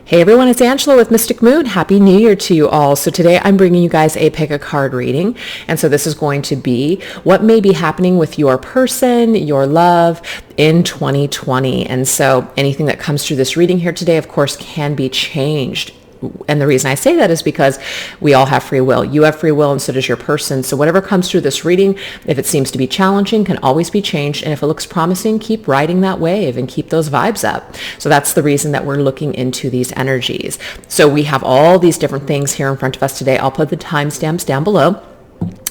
Hey everyone, it's Angela with Mystic Moon. Happy New Year to you all. So today I'm bringing you guys a pick a card reading. And so this is going to be what may be happening with your person, your love in 2020. And so anything that comes through this reading here today, of course, can be changed. And the reason I say that is because we all have free will. You have free will and so does your person. So whatever comes through this reading, if it seems to be challenging, can always be changed. And if it looks promising, keep riding that wave and keep those vibes up. So that's the reason that we're looking into these energies. So we have all these different things here in front of us today. I'll put the timestamps down below.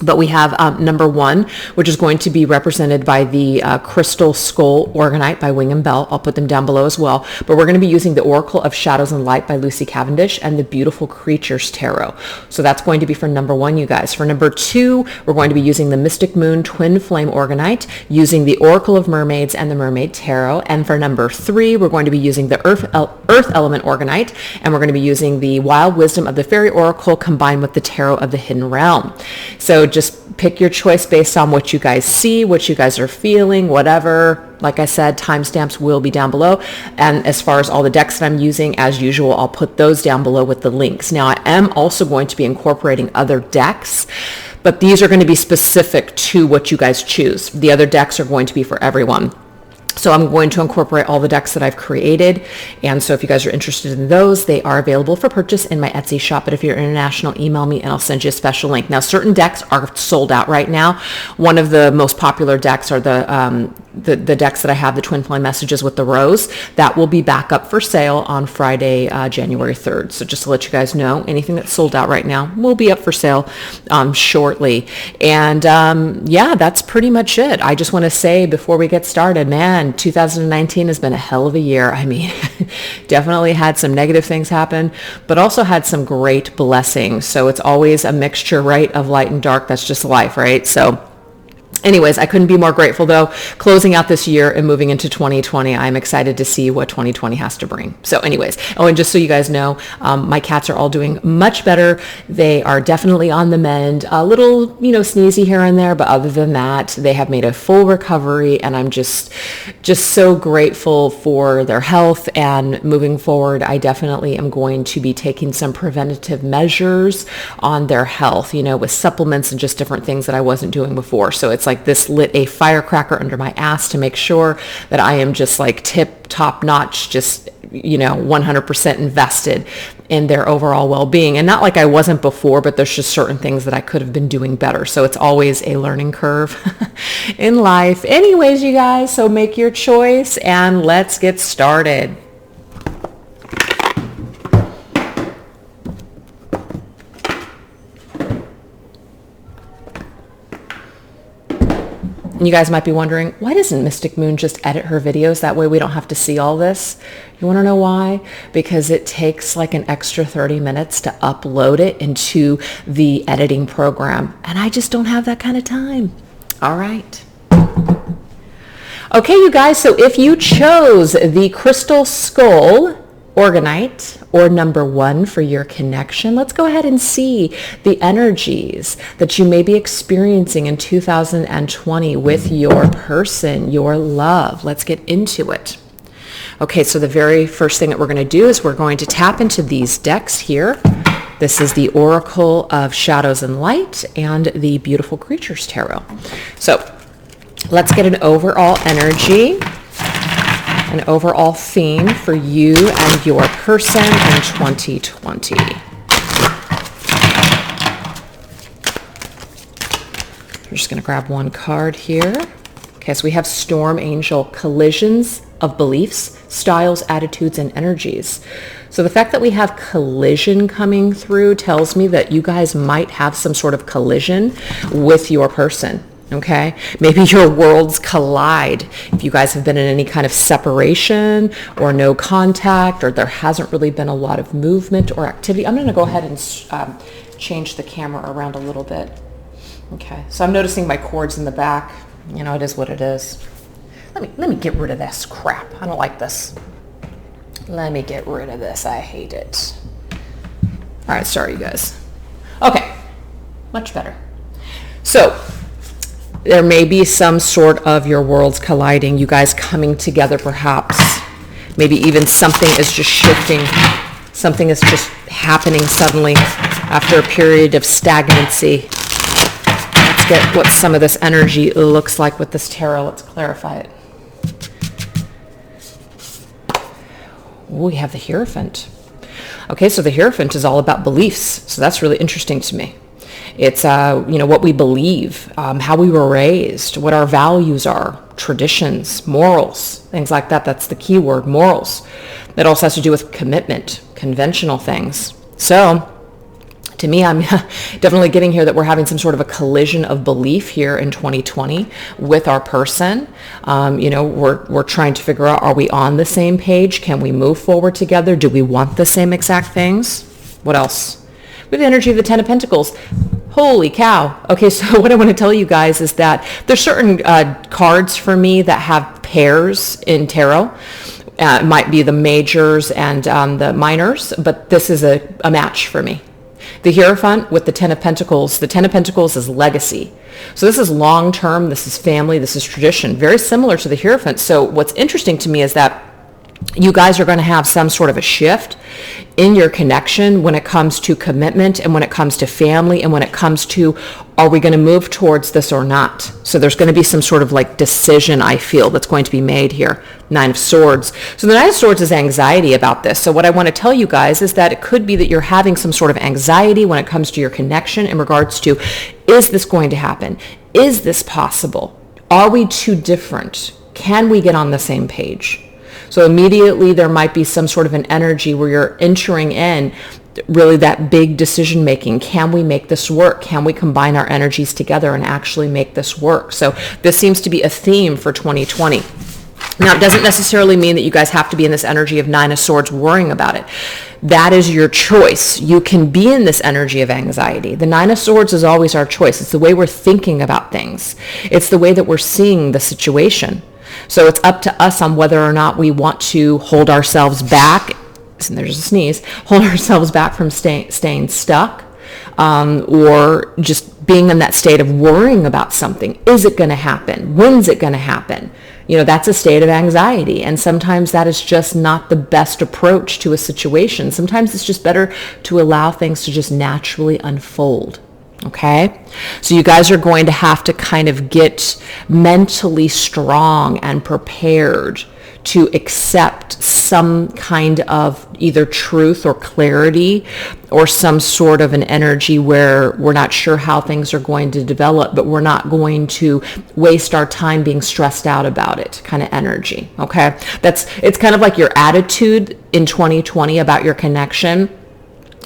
But we have number one, which is going to be represented by the Crystal Skull Orgonite by Wing and Bell. I'll put them down below as well. But we're going to be using the Oracle of Shadows and Light by Lucy Cavendish and the Beautiful Creatures Tarot. So that's going to be for number one, you guys. For number two, we're going to be using the Mystic Moon Twin Flame Orgonite, using the Oracle of Mermaids and the Mermaid Tarot. And for number three, we're going to be using the Earth Element Orgonite, and we're going to be using the Wild Wisdom of the Fairy Oracle combined with the Tarot of the Hidden Realm. So just pick your choice based on what you guys see, what you guys are feeling, whatever. Like I said, timestamps will be down below. And as far as all the decks that I'm using, as usual, I'll put those down below with the links. Now, I am also going to be incorporating other decks, but these are going to be specific to what you guys choose. The other decks are going to be for everyone. So I'm going to incorporate all the decks that I've created. And so if you guys are interested in those, they are available for purchase in my Etsy shop. But if you're international, email me and I'll send you a special link. Now, certain decks are sold out right now. One of the most popular decks are the decks that I have, the Twin Flame Messages with the Rose. That will be back up for sale on Friday, January 3rd. So just to let you guys know, anything that's sold out right now will be up for sale shortly. And yeah, that's pretty much it. I just want to say before we get started, man, 2019 has been a hell of a year. I mean, definitely had some negative things happen, but also had some great blessings. So it's always a mixture, right, of light and dark. That's just life, right? So anyways, I couldn't be more grateful, though. Closing out this year and moving into 2020, I'm excited to see what 2020 has to bring. So anyways, oh, and just so you guys know, my cats are all doing much better. They are definitely on the mend. A little, sneezy here and there, but other than that, they have made a full recovery, and I'm just so grateful for their health. And moving forward, I definitely am going to be taking some preventative measures on their health, with supplements and just different things that I wasn't doing before. So it's like this lit a firecracker under my ass to make sure that I am just like tip top notch, just 100% invested in their overall well-being. And not like I wasn't before, but there's just certain things that I could have been doing better. So it's always a learning curve in life. Anyways, you guys, so make your choice and let's get started. And you guys might be wondering, why doesn't Mystic Moon just edit her videos? That way we don't have to see all this. You want to know why? Because it takes like an extra 30 minutes to upload it into the editing program. And I just don't have that kind of time. All right. Okay, you guys, so if you chose the Crystal Skull Orgonite or number one for your connection, let's go ahead and see the energies that you may be experiencing in 2020 with your person, your love. Let's get into it. Okay, so the very first thing that we're going to do is we're going to tap into these decks here. This is the Oracle of Shadows and Light and the Beautiful Creatures Tarot. So let's get an overall energy, an overall theme for you and your person in 2020. I'm just going to grab one card here. Okay, so we have Storm Angel, collisions of beliefs, styles, attitudes, and energies. So the fact that we have collision coming through tells me that you guys might have some sort of collision with your person. Okay, maybe your worlds collide. If you guys have been in any kind of separation or no contact, or there hasn't really been a lot of movement or activity. I'm going to go ahead and change the camera around a little bit. Okay, so I'm noticing my cords in the back. It is what it is. Let me get rid of this crap. I don't like this. Let me get rid of this. I hate it. All right, sorry, you guys. Okay, much better. So there may be some sort of your worlds colliding, you guys coming together perhaps. Maybe even something is just shifting Something is just happening suddenly after a period of stagnancy. Let's get what some of this energy looks like with this tarot. Let's clarify it. We have the Hierophant. Okay, so the Hierophant is all about beliefs. So that's really interesting to me. It's, what we believe, how we were raised, what our values are, traditions, morals, things like that. That's the key word, morals. That also has to do with commitment, conventional things. So to me, I'm definitely getting here that we're having some sort of a collision of belief here in 2020 with our person. We're trying to figure out, are we on the same page? Can we move forward together? Do we want the same exact things? What else? We have the energy of the Ten of Pentacles. Holy cow. Okay, so what I want to tell you guys is that there's certain cards for me that have pairs in tarot. It might be the majors and the minors, but this is a match for me. The Hierophant with the Ten of Pentacles. The Ten of Pentacles is legacy. So this is long-term, this is family, this is tradition. Very similar to the Hierophant. So what's interesting to me is that you guys are going to have some sort of a shift in your connection when it comes to commitment and when it comes to family and when it comes to, are we going to move towards this or not? So there's going to be some sort of like decision, I feel, that's going to be made here. Nine of Swords. So the Nine of Swords is anxiety about this. So what I want to tell you guys is that it could be that you're having some sort of anxiety when it comes to your connection in regards to, is this going to happen? Is this possible? Are we too different? Can we get on the same page? So immediately there might be some sort of an energy where you're entering in really that big decision making. Can we make this work? Can we combine our energies together and actually make this work? So this seems to be a theme for 2020. Now, it doesn't necessarily mean that you guys have to be in this energy of Nine of Swords worrying about it. That is your choice. You can be in this energy of anxiety. The Nine of Swords is always our choice. It's the way we're thinking about things. It's the way that we're seeing the situation. So it's up to us on whether or not we want to hold ourselves back, and there's a sneeze, hold ourselves back from staying stuck, or just being in that state of worrying about something. Is it going to happen? When's it going to happen? That's a state of anxiety. And sometimes that is just not the best approach to a situation. Sometimes it's just better to allow things to just naturally unfold. Okay, so you guys are going to have to kind of get mentally strong and prepared to accept some kind of either truth or clarity or some sort of an energy where we're not sure how things are going to develop, but we're not going to waste our time being stressed out about it kind of energy. Okay, it's kind of like your attitude in 2020 about your connection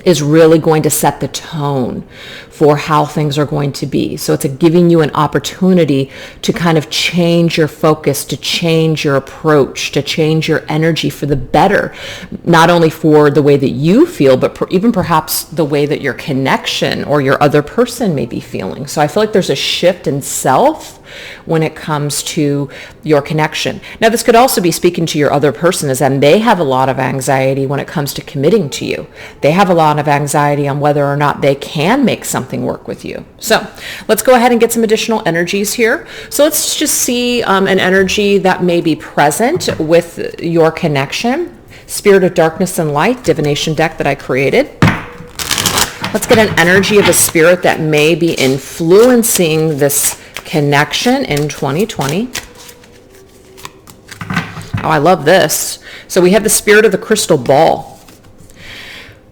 is really going to set the tone for how things are going to be. So it's giving you an opportunity to kind of change your focus, to change your approach, to change your energy for the better, not only for the way that you feel, but even perhaps the way that your connection or your other person may be feeling. So I feel like there's a shift in self when it comes to your connection. Now, this could also be speaking to your other person, as in they have a lot of anxiety when it comes to committing to you. They have a lot of anxiety on whether or not they can make something work with you. So let's go ahead and get some additional energies here. So let's just see an energy that may be present with your connection. Spirit of Darkness and Light, divination deck that I created. Let's get an energy of a spirit that may be influencing this connection in 2020. Oh, I love this. So we have the Spirit of the Crystal Ball.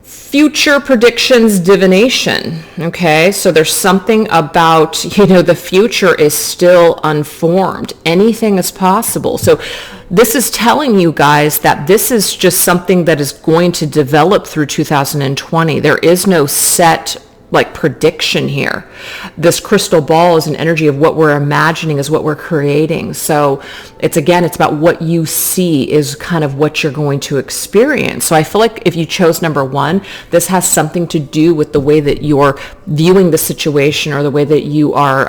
Future predictions, divination. Okay, so there's something about, the future is still unformed. Anything is possible. So this is telling you guys that this is just something that is going to develop through 2020. There is no set prediction here. This crystal ball is an energy of what we're imagining, is what we're creating. So it's about what you see is kind of what you're going to experience. So I feel like if you chose number one, this has something to do with the way that you're viewing the situation or the way that you are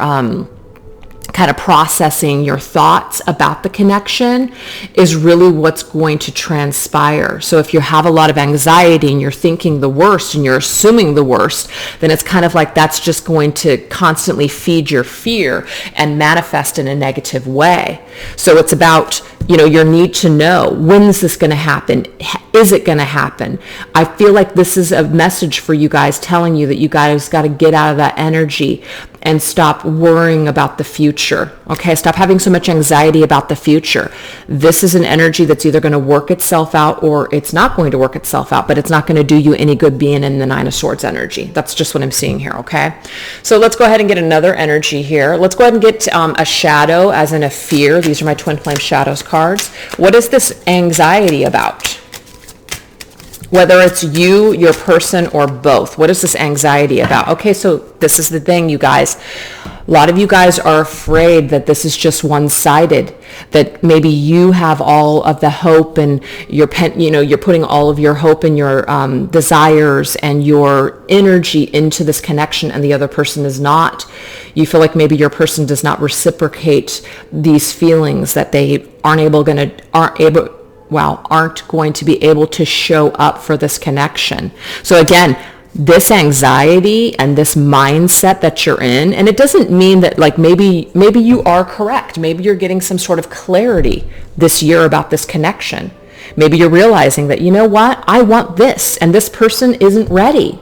kind of processing your thoughts about the connection is really what's going to transpire. So if you have a lot of anxiety and you're thinking the worst and you're assuming the worst, then it's kind of like that's just going to constantly feed your fear and manifest in a negative way. So it's about your need to know, when is this going to happen? Is it going to happen? I feel like this is a message for you guys, telling you that you guys got to get out of that energy and stop worrying about the future. Okay, stop having so much anxiety about the future. This is an energy that's either going to work itself out or it's not going to work itself out, but it's not going to do you any good being in the Nine of Swords energy. That's just what I'm seeing here, okay? So let's go ahead and get another energy here. Let's go ahead and get a shadow, as in a fear. These are my Twin Flame Shadows cards. What is this anxiety about? Whether it's you, your person, or both. What is this anxiety about? Okay, so this is the thing, you guys. A lot of you guys are afraid that this is just one-sided, that maybe you have all of the hope and you're putting all of your hope and your desires and your energy into this connection, and the other person is not. You feel like maybe your person does not reciprocate these feelings, that they aren't going to be able to show up for this connection. So again, this anxiety and this mindset that you're in, and it doesn't mean that like maybe you are correct. Maybe you're getting some sort of clarity this year about this connection. Maybe you're realizing that, you know what, I want this and this person isn't ready.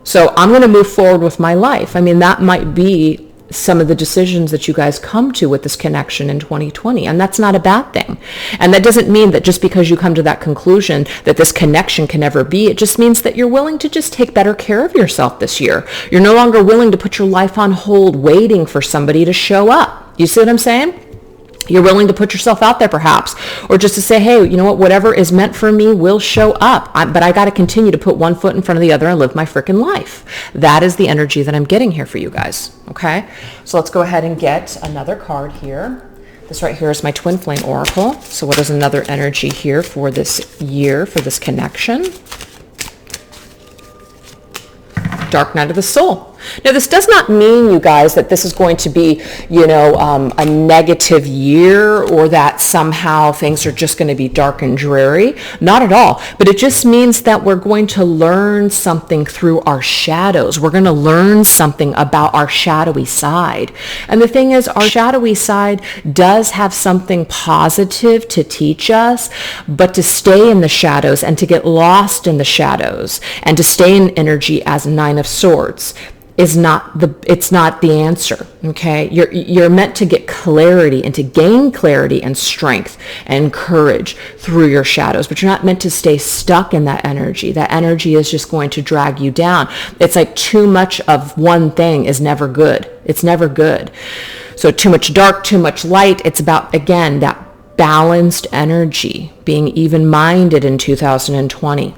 So I'm going to move forward with my life. I mean, that might be some of the decisions that you guys come to with this connection in 2020, and that's not a bad thing. And that doesn't mean that just because you come to that conclusion that this connection can never be. It just means that you're willing to just take better care of yourself this year. You're no longer willing to put your life on hold waiting for somebody to show up. You see what I'm saying? You're willing to put yourself out there perhaps, or just to say, hey, you know what, whatever is meant for me will show up. But I got to continue to put one foot in front of the other and live my freaking life. That is the energy that I'm getting here for you guys. Okay, so let's go ahead and get another card here. This right here is my Twin Flame Oracle. So what is another energy here for this year, for this connection? Dark Night of the Soul. Now, this does not mean, you guys, that this is going to be, a negative year, or that somehow things are just going to be dark and dreary. Not at all. But it just means that we're going to learn something through our shadows. We're going to learn something about our shadowy side. And the thing is, our shadowy side does have something positive to teach us, but to stay in the shadows and to get lost in the shadows and to stay in energy as Nine of Swords it's not the answer. Okay, you're meant to get clarity and to gain clarity and strength and courage through your shadows, but you're not meant to stay stuck in that energy. That energy is just going to drag you down. It's like too much of one thing is never good. It's never good. So too much dark, too much light. It's about, again, that balanced energy, being even-minded in 2020.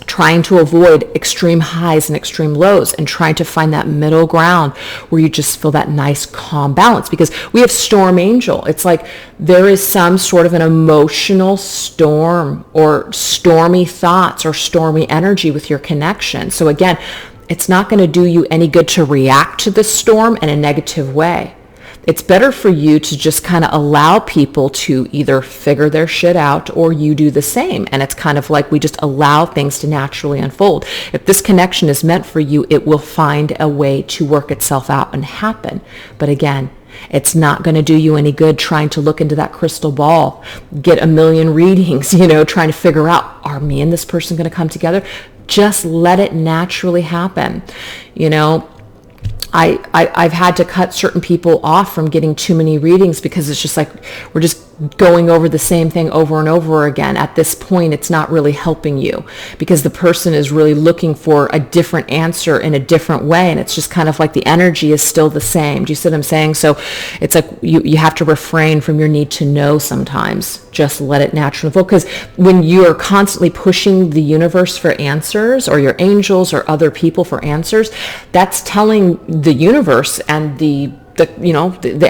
Trying to avoid extreme highs and extreme lows, and trying to find that middle ground where you just feel that nice calm balance, because we have Storm Angel. It's like there is some sort of an emotional storm or stormy thoughts or stormy energy with your connection. So again, it's not going to do you any good to react to the storm in a negative way. It's better for you to just kind of allow people to either figure their shit out or you do the same. And it's kind of like we just allow things to naturally unfold. If this connection is meant for you, it will find a way to work itself out and happen. But again, it's not going to do you any good trying to look into that crystal ball, get a million readings, trying to figure out, are me and this person going to come together? Just let it naturally happen. I've had to cut certain people off from getting too many readings because it's just like we're just going over the same thing over and over again. At this point, it's not really helping you because the person is really looking for a different answer in a different way, and it's just kind of like the energy is still the same. Do you see what I'm saying? So it's like you have to refrain from your need to know sometimes. Just let it naturally unfold, because when you are constantly pushing the universe for answers, or your angels or other people for answers, that's telling the universe and the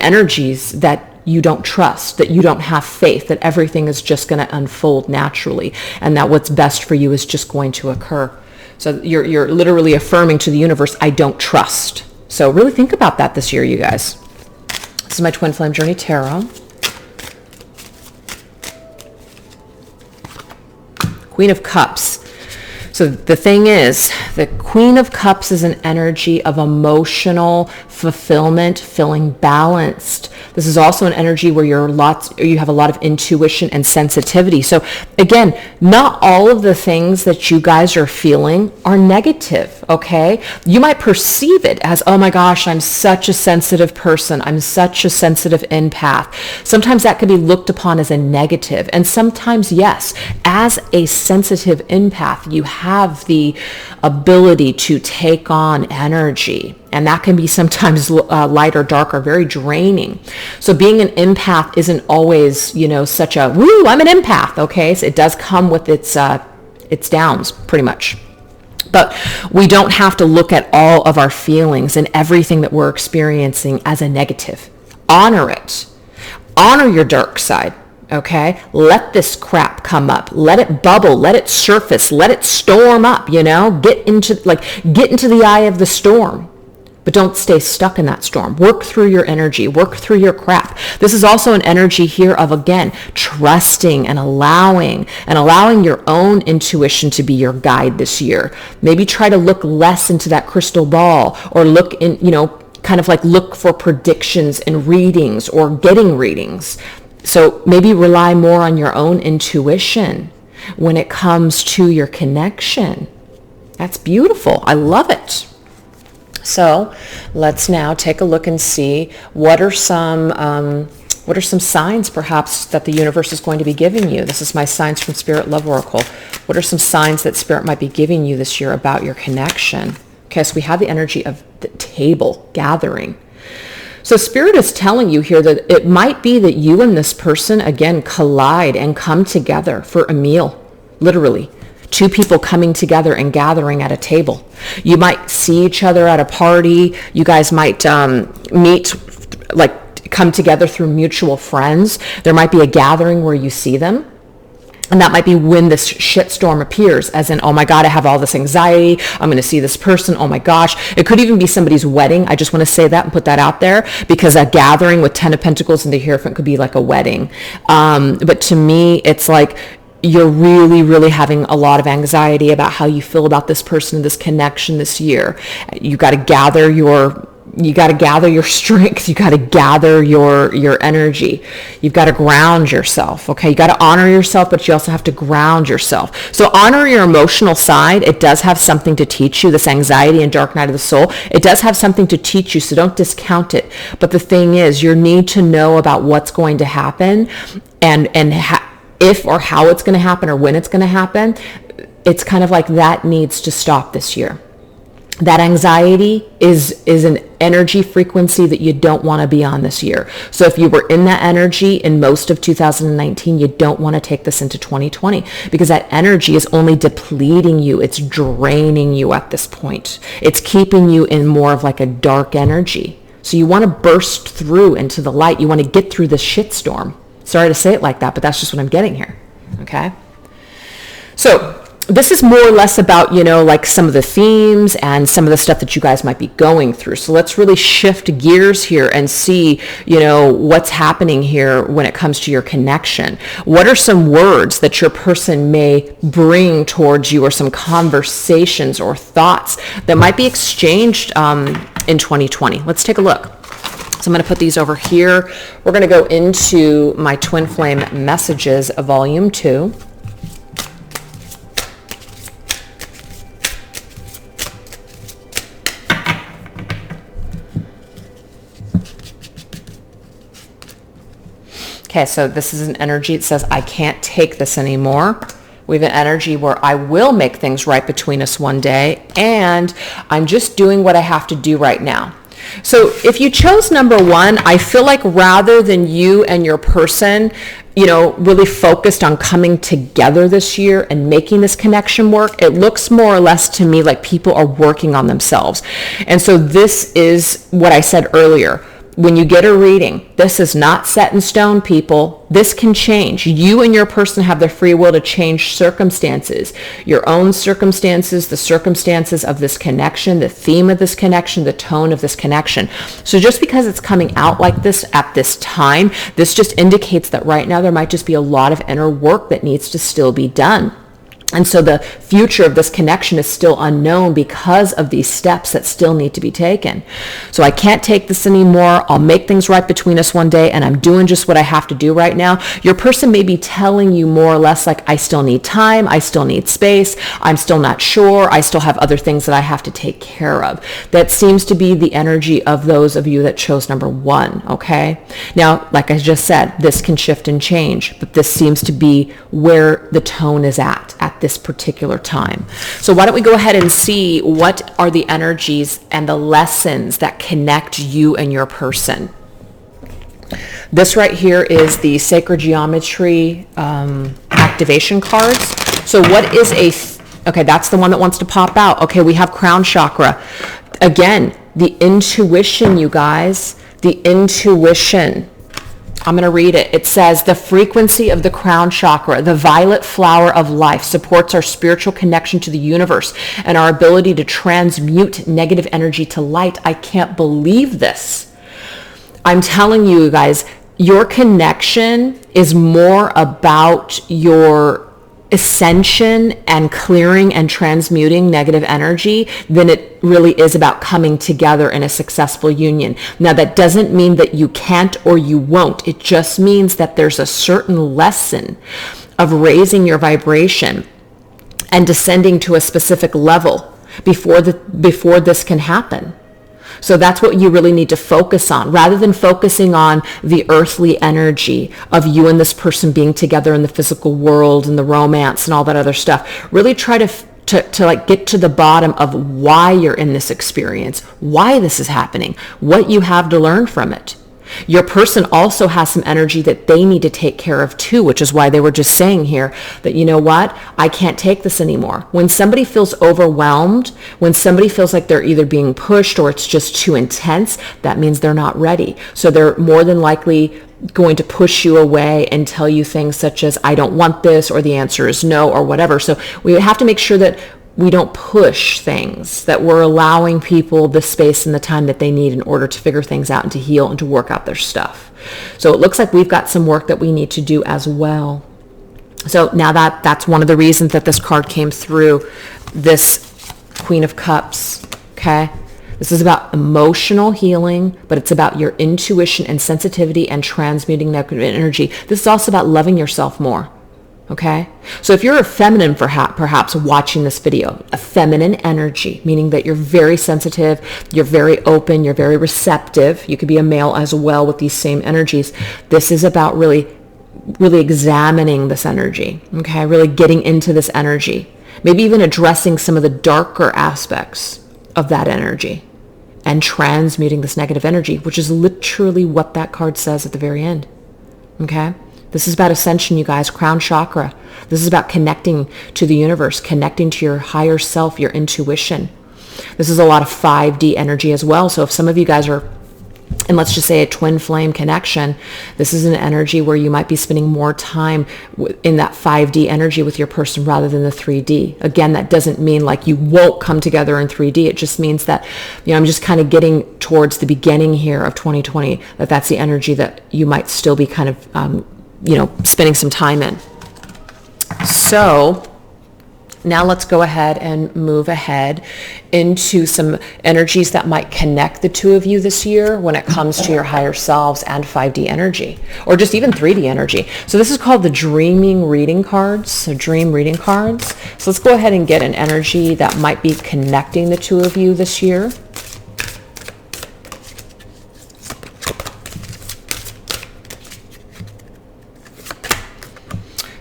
energies that you don't trust, that you don't have faith, that everything is just going to unfold naturally, and that what's best for you is just going to occur. So you're literally affirming to the universe, I don't trust. So really think about that this year, you guys. This is my Twin Flame Journey Tarot. Queen of Cups. So the thing is, the Queen of Cups is an energy of emotional fulfillment, feeling balanced. This is also an energy where you have a lot of intuition and sensitivity. So again, not all of the things that you guys are feeling are negative, okay? You might perceive it as, oh my gosh, I'm such a sensitive person. I'm such a sensitive empath. Sometimes that could be looked upon as a negative. And sometimes, yes, as a sensitive empath, you have the ability to take on energy. And that can be sometimes light or dark or very draining. So being an empath isn't always, such a, woo, I'm an empath, okay? So it does come with its downs, pretty much. But we don't have to look at all of our feelings and everything that we're experiencing as a negative. Honor it. Honor your dark side. Okay, let this crap come up. Let it bubble. Let it surface. Let it storm up. Get into the eye of the storm, but don't stay stuck in that storm. Work through your energy. Work through your crap. This is also an energy here of, again, trusting and allowing your own intuition to be your guide this year. Maybe try to look less into that crystal ball, or look in, kind of like look for predictions and readings or getting readings. So maybe rely more on your own intuition when it comes to your connection. That's beautiful. I love it. So let's now take a look and see what are some signs perhaps that the universe is going to be giving you. This is my Signs from Spirit Love Oracle. What are some signs that Spirit might be giving you this year about your connection? Okay, so we have the energy of the table, gathering. So Spirit is telling you here that it might be that you and this person, again, collide and come together for a meal, literally. Two people coming together and gathering at a table. You might see each other at a party. You guys might meet, come together through mutual friends. There might be a gathering where you see them. And that might be when this shitstorm appears, as in, oh my God, I have all this anxiety. I'm going to see this person. Oh my gosh. It could even be somebody's wedding. I just want to say that and put that out there, because a gathering with 10 of Pentacles in the Hierophant could be like a wedding. But to me, it's like you're really, really having a lot of anxiety about how you feel about this person and this connection this year. You got to gather your strength. You got to gather your energy. You've got to ground yourself. Okay. You got to honor yourself, but you also have to ground yourself. So honor your emotional side. It does have something to teach you. This anxiety and dark night of the soul, it does have something to teach you. So don't discount it. But the thing is, you need to know about what's going to happen and if or how it's going to happen or when it's going to happen. It's kind of like that needs to stop this year. That anxiety is an energy frequency that you don't want to be on this year. So if you were in that energy in most of 2019, you don't want to take this into 2020, because that energy is only depleting you. It's draining you at this point. It's keeping you in more of like a dark energy. So you want to burst through into the light. You want to get through the shitstorm. Sorry to say it like that, but that's just what I'm getting here. Okay. So this is more or less about, like some of the themes and some of the stuff that you guys might be going through. So let's really shift gears here and see, what's happening here when it comes to your connection. What are some words that your person may bring towards you, or some conversations or thoughts that might be exchanged in 2020? Let's take a look. So I'm going to put these over here. We're going to go into my Twin Flame Messages, Volume 2. Okay, so this is an energy that says, I can't take this anymore. We have an energy where I will make things right between us one day, and I'm just doing what I have to do right now. So if you chose number one, I feel like rather than you and your person, really focused on coming together this year and making this connection work, it looks more or less to me like people are working on themselves. And so this is what I said earlier. When you get a reading, this is not set in stone, people. This can change. You and your person have the free will to change circumstances, your own circumstances, the circumstances of this connection, the theme of this connection, the tone of this connection. So just because it's coming out like this at this time, this just indicates that right now there might just be a lot of inner work that needs to still be done. And so the future of this connection is still unknown because of these steps that still need to be taken. So I can't take this anymore. I'll make things right between us one day, and I'm doing just what I have to do right now. Your person may be telling you more or less like, I still need time. I still need space. I'm still not sure. I still have other things that I have to take care of. That seems to be the energy of those of you that chose number 1, okay? Now, like I just said, this can shift and change, but this seems to be where the tone is at this particular time. So why don't we go ahead and see what are the energies and the lessons that connect you and your person. This right here is the Sacred Geometry activation cards. So what is okay, that's the one that wants to pop out. Okay, we have crown chakra. Again, the intuition, you guys, the intuition. I'm going to read it. It says, the frequency of the crown chakra, the violet flower of life, supports our spiritual connection to the universe and our ability to transmute negative energy to light. I can't believe this. I'm telling you guys, your connection is more about your ascension and clearing and transmuting negative energy than it really is about coming together in a successful union. Now, that doesn't mean that you can't or you won't. It just means that there's a certain lesson of raising your vibration and descending to a specific level before this can happen. So that's what you really need to focus on, rather than focusing on the earthly energy of you and this person being together in the physical world and the romance and all that other stuff. Really try to like get to the bottom of why you're in this experience, why this is happening, what you have to learn from it. Your person also has some energy that they need to take care of too, which is why they were just saying here that, you know what, I can't take this anymore. When somebody feels overwhelmed, when somebody feels like they're either being pushed or it's just too intense, that means they're not ready. So they're more than likely going to push you away and tell you things such as, I don't want this, or the answer is no, or whatever. So we have to make sure that we don't push things, that we're allowing people the space and the time that they need in order to figure things out and to heal and to work out their stuff. So it looks like we've got some work that we need to do as well. So now that's one of the reasons that this card came through, this Queen of Cups, okay? This is about emotional healing, but it's about your intuition and sensitivity and transmuting negative energy. This is also about loving yourself more. Okay, so if you're a feminine, perhaps watching this video, a feminine energy, meaning that you're very sensitive, you're very open, you're very receptive. You could be a male as well with these same energies. This is about really examining this energy, okay, really getting into this energy, maybe even addressing some of the darker aspects of that energy and transmuting this negative energy, which is literally what that card says at the very end, okay? This is about ascension, you guys, crown chakra. This is about connecting to the universe, connecting to your higher self, your intuition. This is a lot of 5D energy as well. So if some of you guys are in, let's just say, a twin flame connection, this is an energy where you might be spending more time in that 5D energy with your person rather than the 3D. Again, that doesn't mean like you won't come together in 3D. It just means that, I'm just kind of getting towards the beginning here of 2020, that's the energy that you might still be kind of spending some time in. So now let's go ahead and move ahead into some energies that might connect the two of you this year when it comes to your higher selves and 5D energy, or just even 3D energy. So this is called the dreaming reading cards, so dream reading cards. So let's go ahead and get an energy that might be connecting the two of you this year.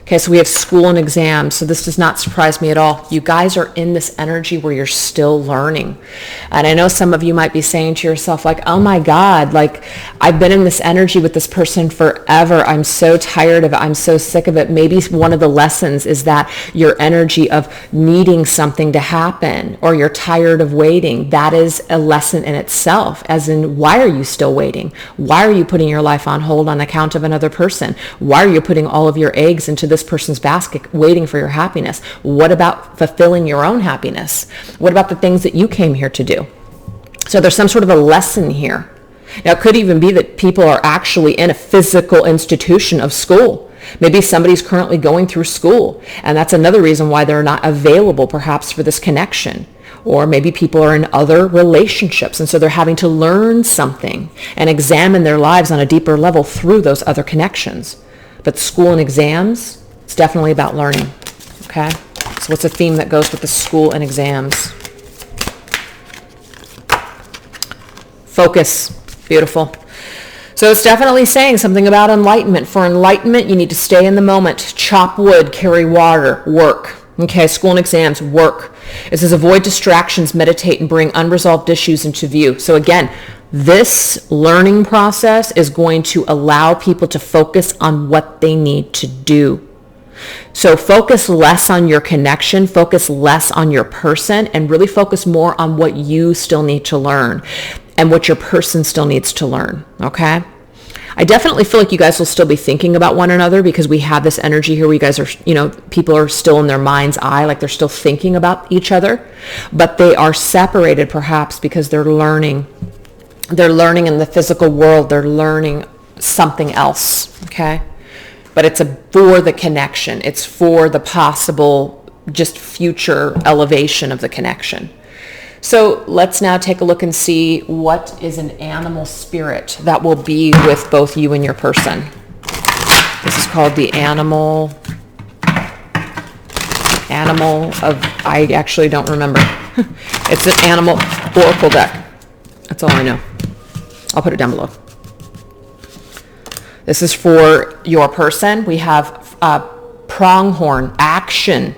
Okay, so we have school and exams, so this does not surprise me at all. You guys are in this energy where you're still learning. And I know some of you might be saying to yourself, like, oh my God, like, I've been in this energy with this person forever. I'm so tired of it. I'm so sick of it. Maybe one of the lessons is that your energy of needing something to happen, or you're tired of waiting. That is a lesson in itself, as in, why are you still waiting? Why are you putting your life on hold on account of another person? Why are you putting all of your eggs into this person's basket waiting for your happiness? What about fulfilling your own happiness? What about the things that you came here to do? So there's some sort of a lesson here. Now, it could even be that people are actually in a physical institution of school, Maybe somebody's currently going through school, and that's another reason why they're not available perhaps for this connection. Or maybe people are in other relationships, and so they're having to learn something and examine their lives on a deeper level through those other connections. But school and exams, it's definitely about learning, okay? So what's a theme that goes with the school and exams? Focus. Beautiful. So it's definitely saying something about enlightenment. For enlightenment, you need to stay in the moment, chop wood, carry water, work. Okay, school and exams, work. It says avoid distractions, meditate, and bring unresolved issues into view. So again, this learning process is going to allow people to focus on what they need to do. So focus less on your connection, focus less on your person, and really focus more on what you still need to learn and what your person still needs to learn, okay? I definitely feel like you guys will still be thinking about one another because we have this energy here where you guys are, people are still in their mind's eye, like they're still thinking about each other, but they are separated perhaps because they're learning. They're learning in the physical world. They're learning something else, okay? But it's for the connection. It's for the possible just future elevation of the connection. So let's now take a look and see what is an animal spirit that will be with both you and your person. This is called the animal of, I actually don't remember. It's an animal oracle deck. That's all I know. I'll put it down below. This is for your person. We have pronghorn, action.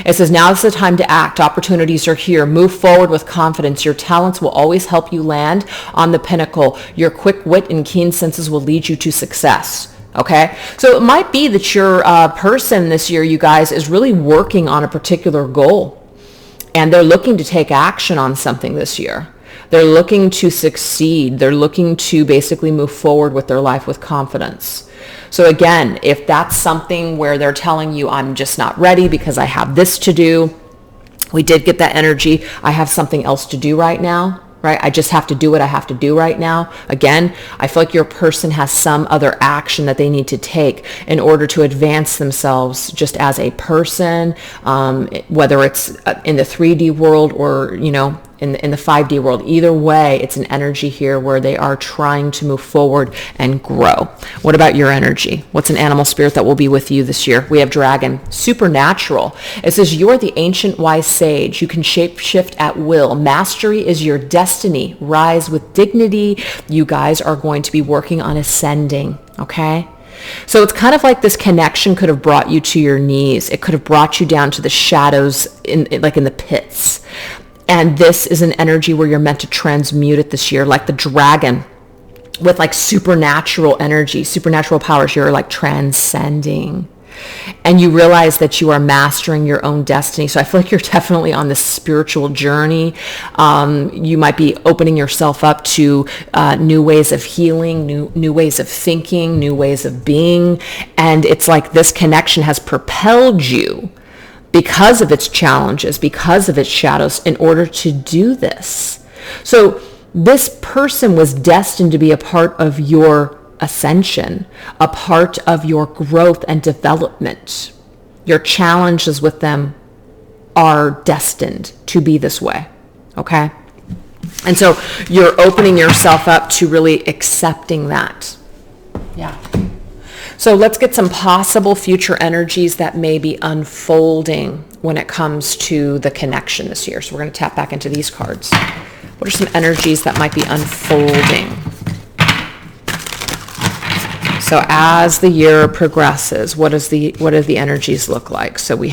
It says, now is the time to act. Opportunities are here. Move forward with confidence. Your talents will always help you land on the pinnacle. Your quick wit and keen senses will lead you to success. Okay? So it might be that your person this year, you guys, is really working on a particular goal. And they're looking to take action on something this year. They're looking to succeed. They're looking to basically move forward with their life with confidence. So again, if that's something where they're telling you, I'm just not ready because I have this to do, we did get that energy. I have something else to do right now, right? I just have to do what I have to do right now. Again, I feel like your person has some other action that they need to take in order to advance themselves just as a person, whether it's in the 3D world or, in the 5D world. Either way, it's an energy here where they are trying to move forward and grow. What about your energy? What's an animal spirit that will be with you this year? We have dragon, supernatural. It says, you're the ancient wise sage. You can shape shift at will. Mastery is your destiny. Rise with dignity. You guys are going to be working on ascending, okay? So it's kind of like this connection could have brought you to your knees. It could have brought you down to the shadows, in the pits. And this is an energy where you're meant to transmute it this year, like the dragon with like supernatural energy, supernatural powers. You're like transcending. And you realize that you are mastering your own destiny. So I feel like you're definitely on this spiritual journey. You might be opening yourself up to new ways of healing, new ways of thinking, new ways of being. And it's like this connection has propelled you because of its challenges, because of its shadows, in order to do this. So this person was destined to be a part of your ascension, a part of your growth and development. Your challenges with them are destined to be this way, okay? And so you're opening yourself up to really accepting that. Yeah. So let's get some possible future energies that may be unfolding when it comes to the connection this year. So we're going to tap back into these cards. What are some energies that might be unfolding? So as the year progresses, what do the energies look like? So we're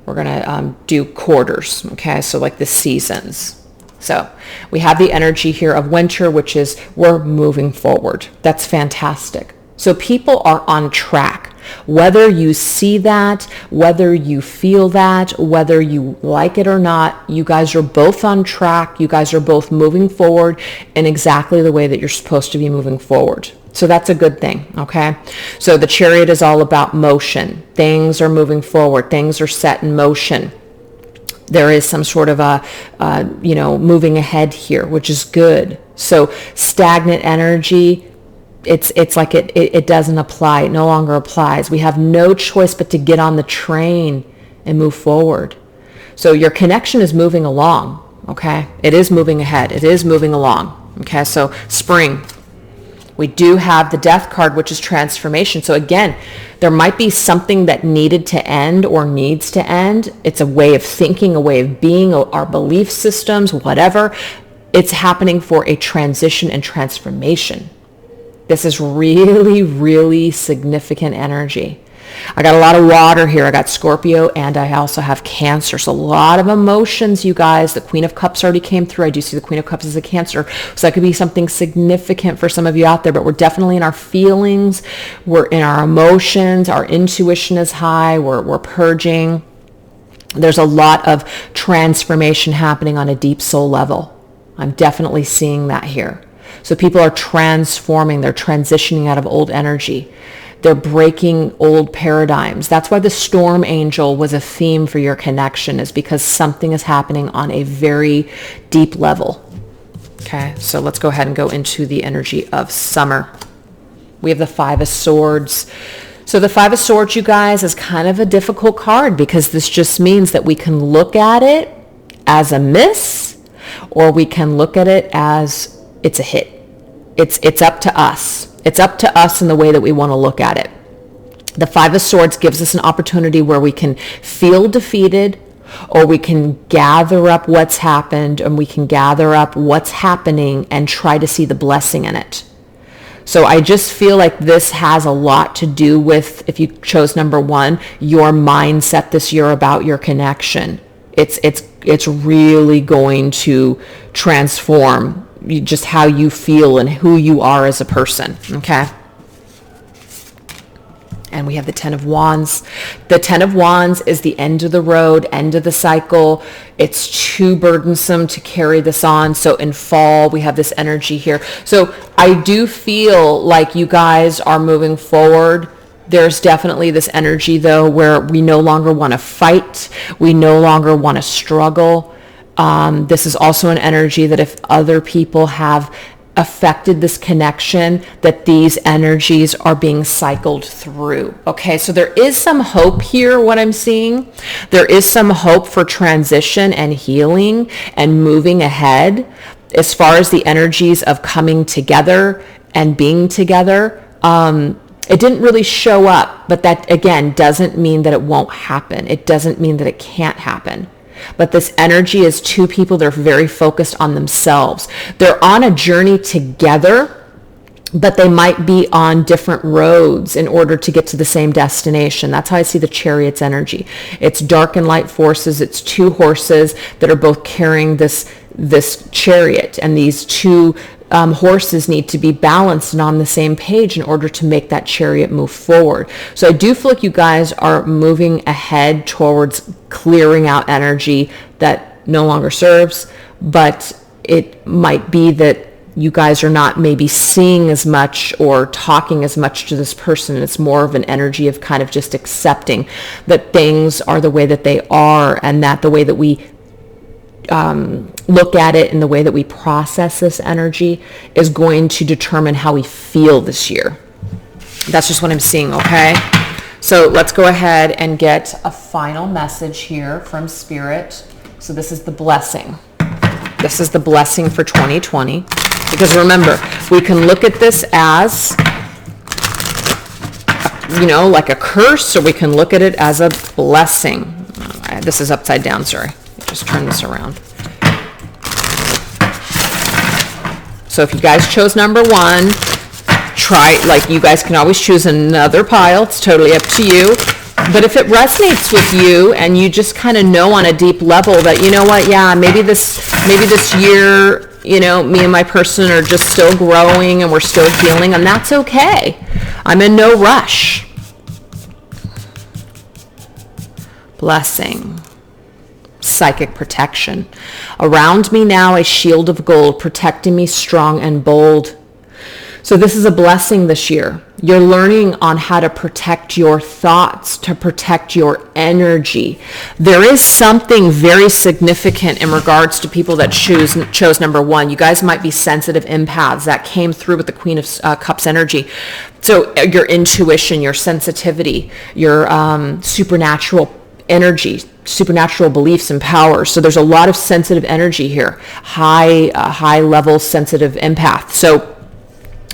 going to do quarters, okay? So like the seasons. So we have the energy here of winter, which is we're moving forward. That's fantastic. So people are on track. Whether you see that, whether you feel that, whether you like it or not, you guys are both on track. You guys are both moving forward in exactly the way that you're supposed to be moving forward. So that's a good thing, okay? So the Chariot is all about motion. Things are moving forward. Things are set in motion. There is some sort of moving ahead here, which is good. So stagnant energy, it's like it doesn't apply. It no longer applies. We have no choice but to get on the train and move forward. So your connection is moving along, okay? It is moving ahead. It is moving along, okay? So spring. We do have the death card, which is transformation. So again, there might be something that needed to end or needs to end. It's a way of thinking, a way of being, our belief systems, whatever. It's happening for a transition and transformation. This is really, really significant energy. I got a lot of water here. I got Scorpio and I also have Cancer. So a lot of emotions, you guys. The Queen of Cups already came through. I do see the Queen of Cups as a Cancer. So that could be something significant for some of you out there, but we're definitely in our feelings. We're in our emotions. Our intuition is high. We're purging. There's a lot of transformation happening on a deep soul level. I'm definitely seeing that here. So people are transforming. They're transitioning out of old energy. They're breaking old paradigms. That's why the storm angel was a theme for your connection, is because something is happening on a very deep level. Okay, so let's go ahead and go into the energy of summer. We have the Five of Swords. So the Five of Swords, you guys, is kind of a difficult card because this just means that we can look at it as a miss, or we can look at it as it's a hit. It's up to us. It's up to us in the way that we want to look at it. The Five of Swords gives us an opportunity where we can feel defeated, or we can gather up what's happened, and we can gather up what's happening and try to see the blessing in it. So I just feel like this has a lot to do with, if you chose number one, your mindset this year about your connection. It's really going to transform just how you feel and who you are as a person, okay? And we have the Ten of Wands. The Ten of Wands is the end of the road, end of the cycle. It's too burdensome to carry this on. So in fall, we have this energy here. So I do feel like you guys are moving forward. There's definitely this energy, though, where we no longer want to fight. We no longer want to struggle. This is also an energy that if other people have affected this connection, that these energies are being cycled through. Okay, so there is some hope here, what I'm seeing. There is some hope for transition and healing and moving ahead as far as the energies of coming together and being together. It didn't really show up, but that, again, doesn't mean that it won't happen. It doesn't mean that it can't happen. But this energy is two people that are very focused on themselves. They're on a journey together, but they might be on different roads in order to get to the same destination. That's how I see the Chariot's energy. It's dark and light forces. It's two horses that are both carrying this chariot, and these two horses need to be balanced and on the same page in order to make that chariot move forward. So I do feel like you guys are moving ahead towards clearing out energy that no longer serves, but it might be that you guys are not maybe seeing as much or talking as much to this person. It's more of an energy of kind of just accepting that things are the way that they are, and that the way that we look at it and the way that we process this energy is going to determine how we feel this year. That's just what I'm seeing, okay? So let's go ahead and get a final message here from Spirit. So this is the blessing. This is the blessing for 2020. Because remember, we can look at this as, like a curse, or we can look at it as a blessing. This is upside down, sorry. Just turn this around. So if you guys chose number one, you guys can always choose another pile. It's totally up to you. But if it resonates with you and you just kind of know on a deep level that, you know what, yeah, maybe this year, me and my person are just still growing and we're still healing, and that's okay. I'm in no rush. Blessing. Psychic protection. Around me now a shield of gold, protecting me strong and bold. So this is a blessing this year. You're learning on how to protect your thoughts, to protect your energy. There is something very significant in regards to people that chose number 1. You guys might be sensitive empaths. That came through with the Queen of Cups energy. So your intuition, your sensitivity, your supernatural energy, supernatural beliefs and powers. So there's a lot of sensitive energy here, high level sensitive empath. So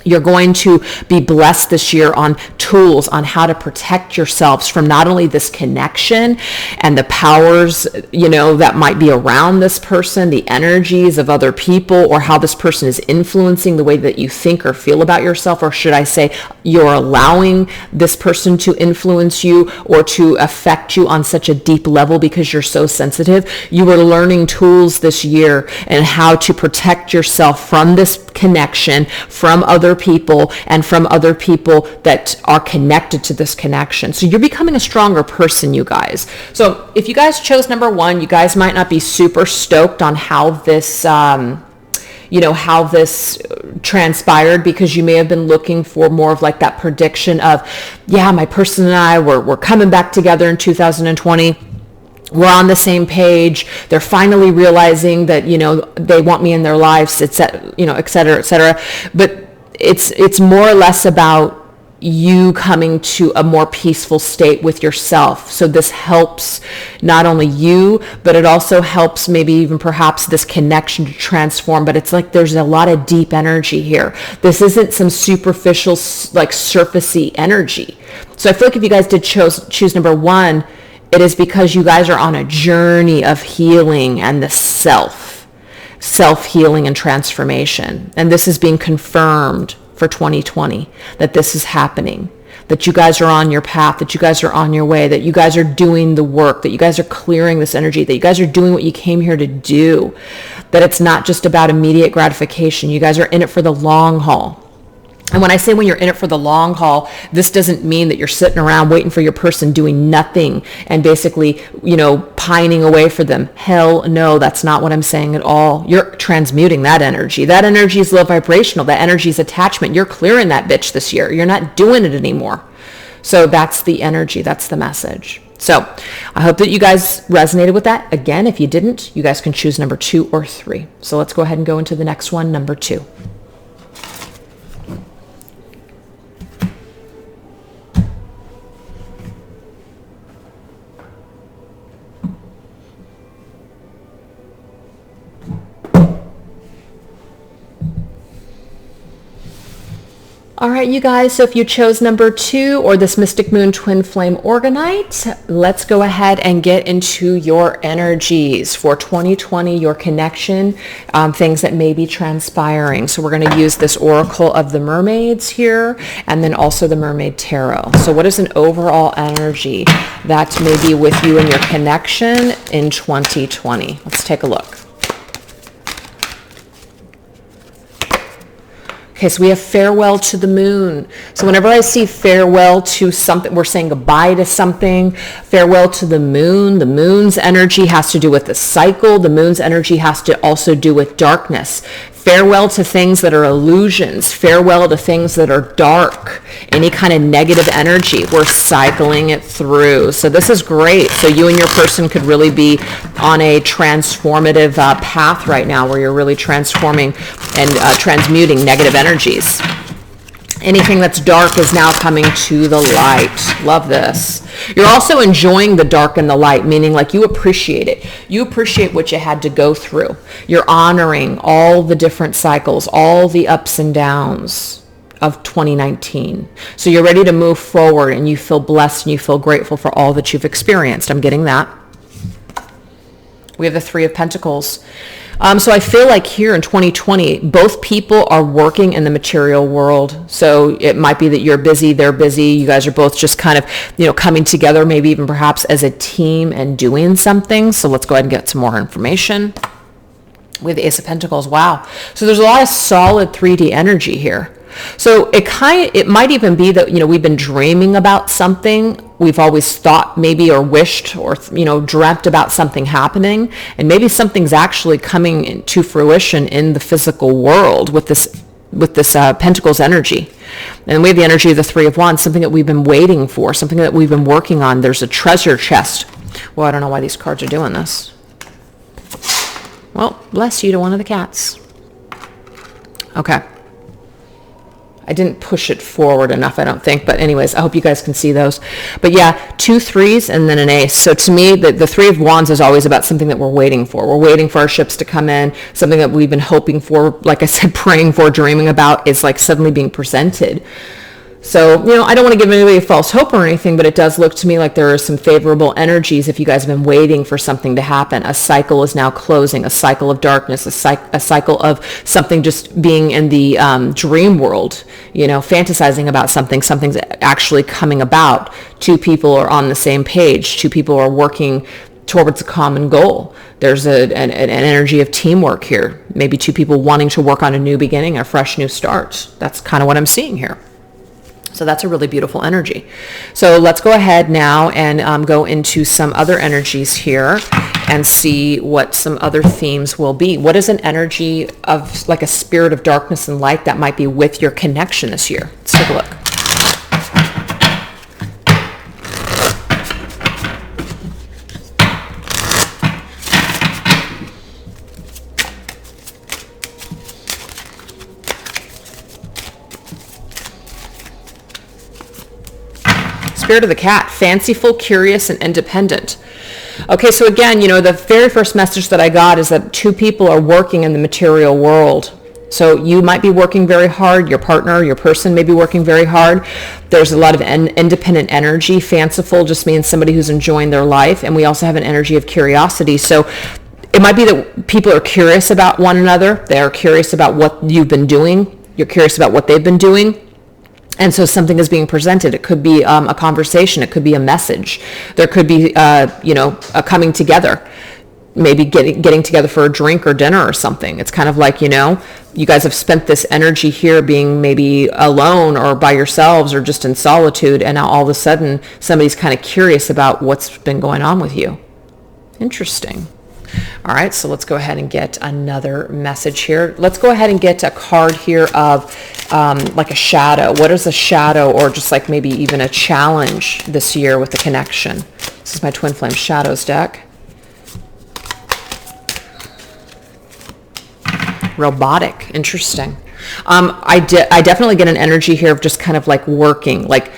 you're going to be blessed this year on tools on how to protect yourselves from not only this connection and the powers, that might be around this person, the energies of other people, or how this person is influencing the way that you think or feel about yourself, or should I say you're allowing this person to influence you or to affect you on such a deep level because you're so sensitive. You are learning tools this year and how to protect yourself from this connection, from other people, and from other people that are connected to this connection. So you're becoming a stronger person, you guys. So if you guys chose number 1, you guys might not be super stoked on how this how this transpired, because you may have been looking for more of like that prediction of, my person and I we're coming back together in 2020. We're on the same page. They're finally realizing that, they want me in their lives, et cetera, et cetera. But it's more or less about you coming to a more peaceful state with yourself. So this helps not only you, but it also helps maybe even perhaps this connection to transform. But it's like there's a lot of deep energy here. This isn't some superficial, like surfacey energy. So I feel like if you guys did choose number 1, it is because you guys are on a journey of healing and the self-healing and transformation. And this is being confirmed for 2020, that this is happening, that you guys are on your path, that you guys are on your way, that you guys are doing the work, that you guys are clearing this energy, that you guys are doing what you came here to do, that it's not just about immediate gratification. You guys are in it for the long haul. And when I say when you're in it for the long haul, this doesn't mean that you're sitting around waiting for your person doing nothing and basically, pining away for them. Hell no, that's not what I'm saying at all. You're transmuting that energy. That energy is low vibrational. That energy is attachment. You're clearing that bitch this year. You're not doing it anymore. So that's the energy. That's the message. So I hope that you guys resonated with that. Again, if you didn't, you guys can choose number 2 or 3. So let's go ahead and go into the next one, number 2. All right, you guys, so if you chose number 2 or this Mystic Moon Twin Flame Orgonite, let's go ahead and get into your energies for 2020, your connection, things that may be transpiring. So we're going to use this Oracle of the Mermaids here, and then also the Mermaid Tarot. So what is an overall energy that may be with you and your connection in 2020? Let's take a look. Okay, so we have farewell to the moon. So whenever I see farewell to something, we're saying goodbye to something. Farewell to the moon. The moon's energy has to do with the cycle. The moon's energy has to also do with darkness. Farewell to things that are illusions. Farewell to things that are dark. Any kind of negative energy, we're cycling it through. So this is great. So you and your person could really be on a transformative path right now, where you're really transforming and transmuting negative energies. Anything that's dark is now coming to the light. Love this. You're also enjoying the dark and the light, meaning like you appreciate it. You appreciate what you had to go through. You're honoring all the different cycles, all the ups and downs of 2019. So you're ready to move forward, and you feel blessed and you feel grateful for all that you've experienced. I'm getting that. We have the 3 of Pentacles. So I feel like here in 2020, both people are working in the material world. So it might be that you're busy, they're busy. You guys are both just kind of, coming together, maybe even perhaps as a team and doing something. So let's go ahead and get some more information. We have the Ace of Pentacles. Wow. So there's a lot of solid 3D energy here. So it might even be that, we've been dreaming about something. We've always thought maybe, or wished, or, dreamt about something happening. And maybe something's actually coming to fruition in the physical world with this with this Pentacles energy. And we have the energy of the Three of Wands, something that we've been waiting for, something that we've been working on. There's a treasure chest. Well, I don't know why these cards are doing this. Well, bless you to one of the cats. Okay. I didn't push it forward enough, I don't think. But anyways, I hope you guys can see those. But yeah, 2 threes and then an ace. So to me, the Three of Wands is always about something that we're waiting for. We're waiting for our ships to come in. Something that we've been hoping for, like I said, praying for, dreaming about, is like suddenly being presented. So, I don't want to give anybody a false hope or anything, but it does look to me like there are some favorable energies if you guys have been waiting for something to happen. A cycle is now closing, a cycle of darkness, a cycle of something just being in the dream world, fantasizing about something's actually coming about. 2 people are on the same page. 2 people are working towards a common goal. There's an energy of teamwork here. Maybe 2 people wanting to work on a new beginning, a fresh new start. That's kind of what I'm seeing here. So that's a really beautiful energy. So let's go ahead now and go into some other energies here and see what some other themes will be. What is an energy of like a spirit of darkness and light that might be with your connection this year? Let's take a look. Spirit of the cat, fanciful, curious, and independent. Okay, so again, the very first message that I got is that 2 people are working in the material world. So you might be working very hard. Your partner, your person may be working very hard. There's a lot of independent energy. Fanciful just means somebody who's enjoying their life. And we also have an energy of curiosity. So it might be that people are curious about one another. They are curious about what you've been doing. You're curious about what they've been doing. And so something is being presented. It could be a conversation. It could be a message. There could be, a coming together. Maybe getting together for a drink or dinner or something. It's kind of like, you guys have spent this energy here being maybe alone or by yourselves or just in solitude. And now all of a sudden, somebody's kind of curious about what's been going on with you. Interesting. All right, so let's go ahead and get another message here. Let's go ahead and get a card here of like a shadow. What is a shadow, or just like maybe even a challenge this year with the connection? This is my Twin Flame Shadows deck. Robotic, interesting. I definitely get an energy here of just kind of like working, like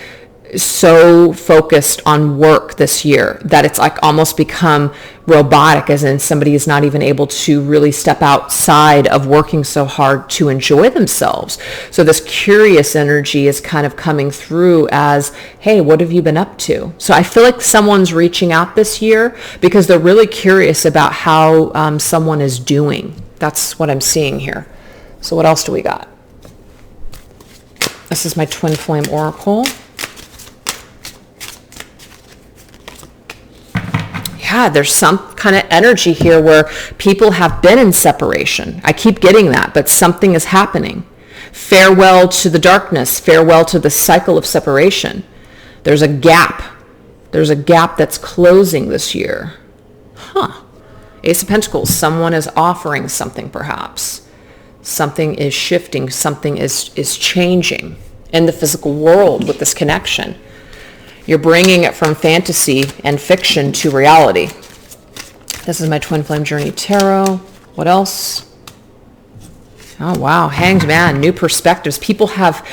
so focused on work this year that it's like almost become robotic, as in somebody is not even able to really step outside of working so hard to enjoy themselves. So this curious energy is kind of coming through as, hey, what have you been up to? So I feel like someone's reaching out this year because they're really curious about how someone is doing. That's what I'm seeing here. So what else do we got? This is my Twin Flame Oracle. Yeah, there's some kind of energy here where people have been in separation. I keep getting that, but something is happening. Farewell to the darkness. Farewell to the cycle of separation. There's a gap. There's a gap that's closing this year. Ace of Pentacles. Someone is offering something perhaps. Something is shifting. Something is changing in the physical world with this connection. You're bringing it from fantasy and fiction to reality. This is my Twin Flame Journey Tarot. What else? Oh, wow. Hanged Man. New perspectives. People have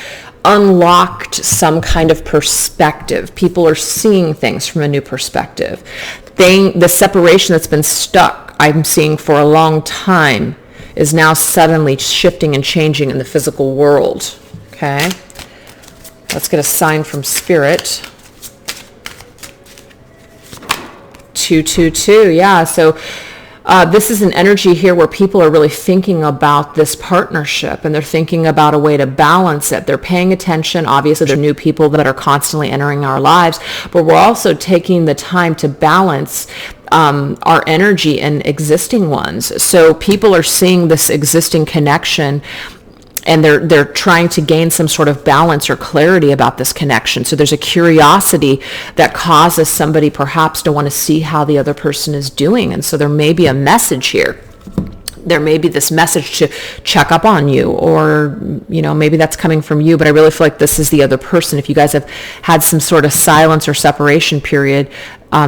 unlocked some kind of perspective. People are seeing things from a new perspective. The separation that's been stuck, I'm seeing for a long time, is now suddenly shifting and changing in the physical world. Okay. Let's get a sign from Spirit. 222, yeah. So this is an energy here where people are really thinking about this partnership and they're thinking about a way to balance it. They're paying attention. Obviously, there are new people that are constantly entering our lives, but we're also taking the time to balance our energy in existing ones. So people are seeing this existing connection and they're trying to gain some sort of balance or clarity about this connection. So there's a curiosity that causes somebody perhaps to want to see how the other person is doing. And so there may be a message here there may be this message to check up on you, or, maybe that's coming from you, but I really feel like this is the other person. If you guys have had some sort of silence or separation period,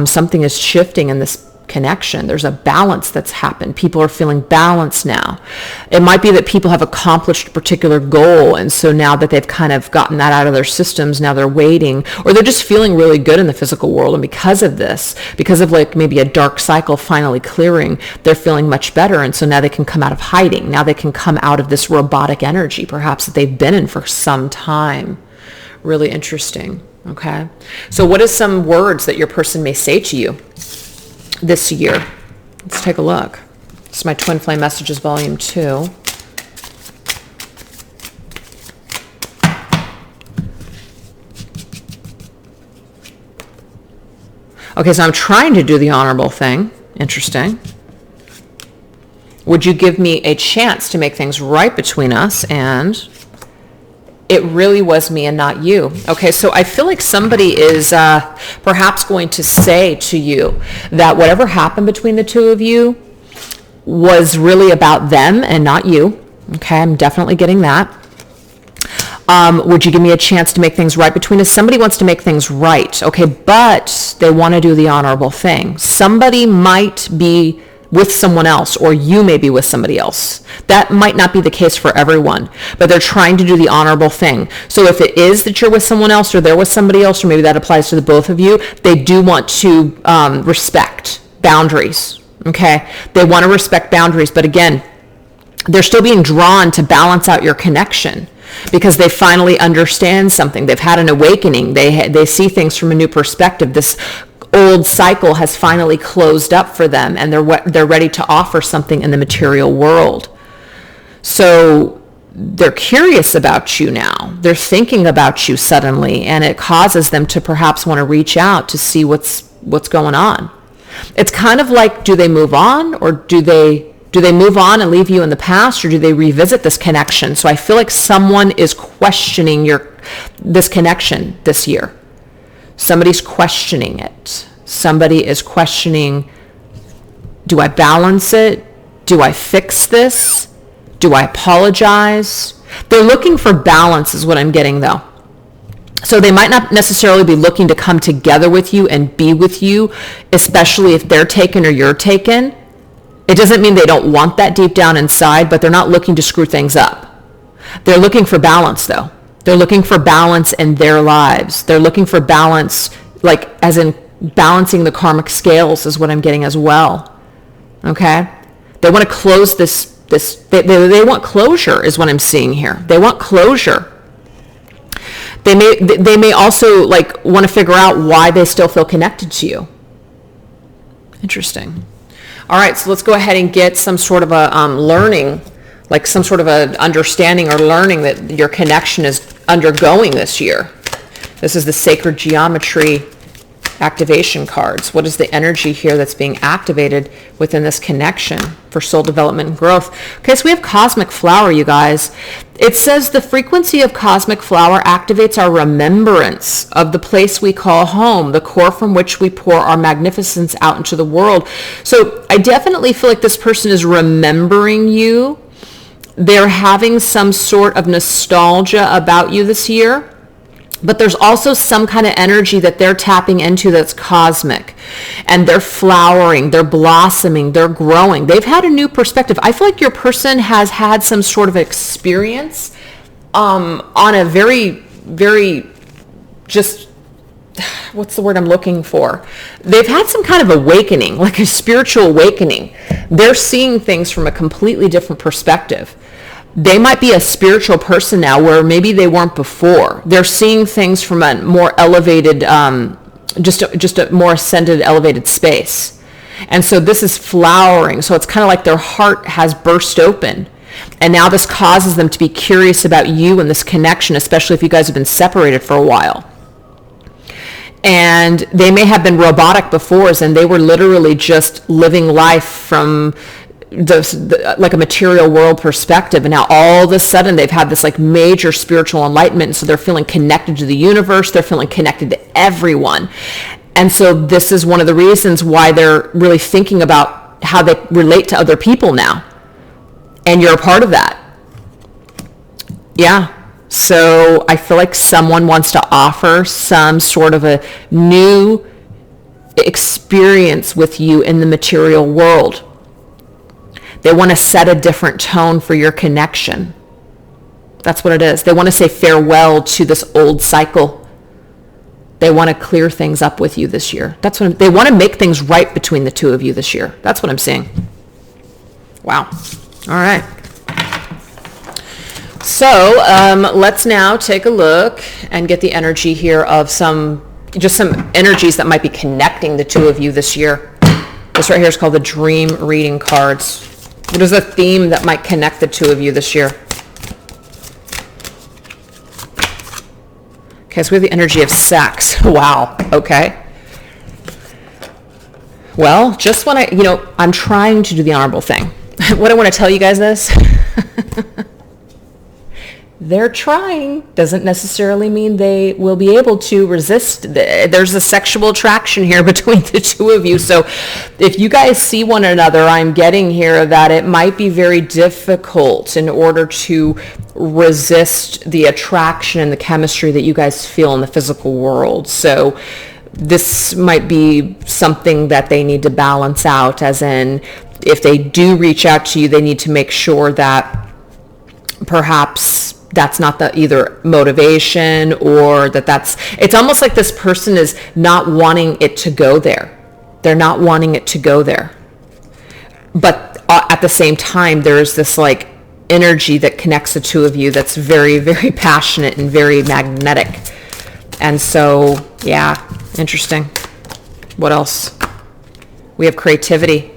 something is shifting in this connection. There's a balance that's happened. People are feeling balanced now. It might be that people have accomplished a particular goal, and so now that they've kind of gotten that out of their systems, now they're waiting, or they're just feeling really good in the physical world, and because of this, because of like maybe a dark cycle finally clearing, they're feeling much better, and so now they can come out of hiding. Now they can come out of this robotic energy, perhaps, that they've been in for some time. Really interesting. Okay. So what is some words that your person may say to you this year? Let's take a look. It's my Twin Flame Messages Volume 2. Okay, so I'm trying to do the honorable thing. Interesting. Would you give me a chance to make things right between us? And it really was me and not you. Okay, so I feel like somebody is perhaps going to say to you that whatever happened between the two of you was really about them and not you. Okay, I'm definitely getting that. Would you give me a chance to make things right between us? Somebody wants to make things right, okay, but they want to do the honorable thing. Somebody might be with someone else, or you may be with somebody else. That might not be the case for everyone, but they're trying to do the honorable thing. So if it is that you're with someone else, or they're with somebody else, or maybe that applies to the both of you, they do want to respect boundaries, okay? They want to respect boundaries, but again, they're still being drawn to balance out your connection because they finally understand something. They've had an awakening. They see things from a new perspective. This old cycle has finally closed up for them, and they're ready to offer something in the material world. So they're curious about you now. They're thinking about you suddenly, and it causes them to perhaps want to reach out to see what's going on. It's kind of like, do they move on, or do they move on and leave you in the past, or do they revisit this connection? So I feel like someone is questioning this connection this year. Somebody's questioning it. Somebody is questioning, do I balance it? Do I fix this? Do I apologize? They're looking for balance is what I'm getting though. So they might not necessarily be looking to come together with you and be with you, especially if they're taken or you're taken. It doesn't mean they don't want that deep down inside, but they're not looking to screw things up. They're looking for balance though. They're looking for balance in their lives. They're looking for balance, like as in balancing the karmic scales is what I'm getting as well. Okay? They want to close they want closure is what I'm seeing here. They want closure. They may also like want to figure out why they still feel connected to you. Interesting. All right, so let's go ahead and get some sort of a learning, like some sort of a understanding or learning that your connection is undergoing this year. This is the Sacred Geometry activation cards. What is the energy here that's being activated within this connection for soul development and growth? Okay, so we have Cosmic Flower, you guys. It says the frequency of Cosmic Flower activates our remembrance of the place we call home, the core from which we pour our magnificence out into the world. So I definitely feel like this person is remembering you. They're having some sort of nostalgia about you this year. But there's also some kind of energy that they're tapping into that's cosmic. And they're flowering, they're blossoming, they're growing. They've had a new perspective. I feel like your person has had some sort of experience on a very, very just, what's the word I'm looking for? They've had some kind of awakening, like a spiritual awakening. They're seeing things from a completely different perspective. They might be a spiritual person now where maybe they weren't before. They're seeing things from a more elevated, just a more ascended, elevated space. And so this is flowering. So it's kind of like their heart has burst open. And now this causes them to be curious about you and this connection, especially if you guys have been separated for a while. And they may have been robotic before, and they were literally just living life from like a material world perspective, and now all of a sudden they've had this like major spiritual enlightenment, and so they're feeling connected to the universe, they're feeling connected to everyone. And so this is one of the reasons why they're really thinking about how they relate to other people now. And you're a part of that. Yeah. So I feel like someone wants to offer some sort of a new experience with you in the material world. They want to set a different tone for your connection. That's what it is. They want to say farewell to this old cycle. They want to clear things up with you this year. That's what they want to make things right between the two of you this year. That's what I'm seeing. Wow. All right. So let's now take a look and get the energy here of some energies that might be connecting the two of you this year. This right here is called the Dream Reading Cards. What is a theme that might connect the two of you this year? Okay, so we have the energy of sex. Wow. Okay. Well, just when I'm trying to do the honorable thing. What I want to tell you guys is, they're trying. Doesn't necessarily mean they will be able to resist. There's a sexual attraction here between the two of you. So if you guys see one another, I'm getting here that it might be very difficult in order to resist the attraction and the chemistry that you guys feel in the physical world. So this might be something that they need to balance out, as in, if they do reach out to you, they need to make sure that perhaps that's not the either motivation, or it's almost like this person is not wanting it to go there. They're not wanting it to go there. But at the same time, there's this like energy that connects the two of you that's very, very passionate and very magnetic. And so, yeah, interesting. What else? We have creativity.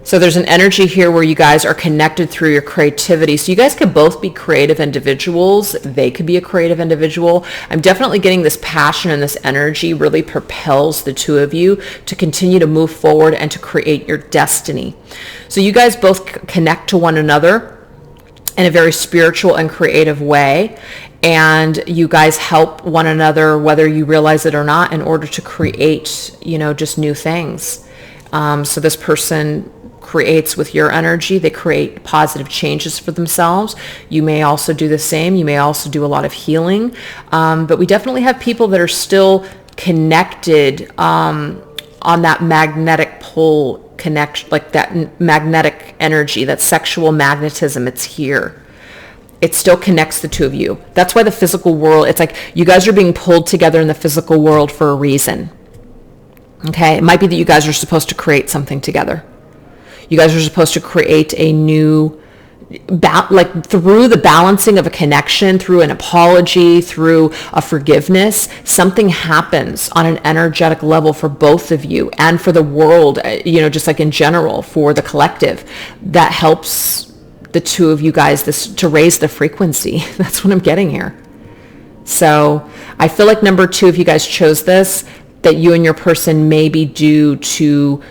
So there's an energy here where you guys are connected through your creativity. So you guys could both be creative individuals. They could be a creative individual. I'm definitely getting this passion, and this energy really propels the two of you to continue to move forward and to create your destiny. So you guys both connect to one another in a very spiritual and creative way. And you guys help one another, whether you realize it or not, in order to create, just new things. So this person creates with your energy. They create positive changes for themselves. You may also do the same. You may also do a lot of healing. But we definitely have people that are still connected on that magnetic pole connection, like that magnetic energy, that sexual magnetism. It's here. It still connects the two of you. That's why the physical world, it's like you guys are being pulled together in the physical world for a reason. Okay? It might be that you guys are supposed to create something together. You guys are supposed to create a new, through the balancing of a connection, through an apology, through a forgiveness, something happens on an energetic level for both of you and for the world, just like in general, for the collective, that helps the two of you guys to raise the frequency. That's what I'm getting here. So I feel like number 2, if you guys chose this, that you and your person may be due to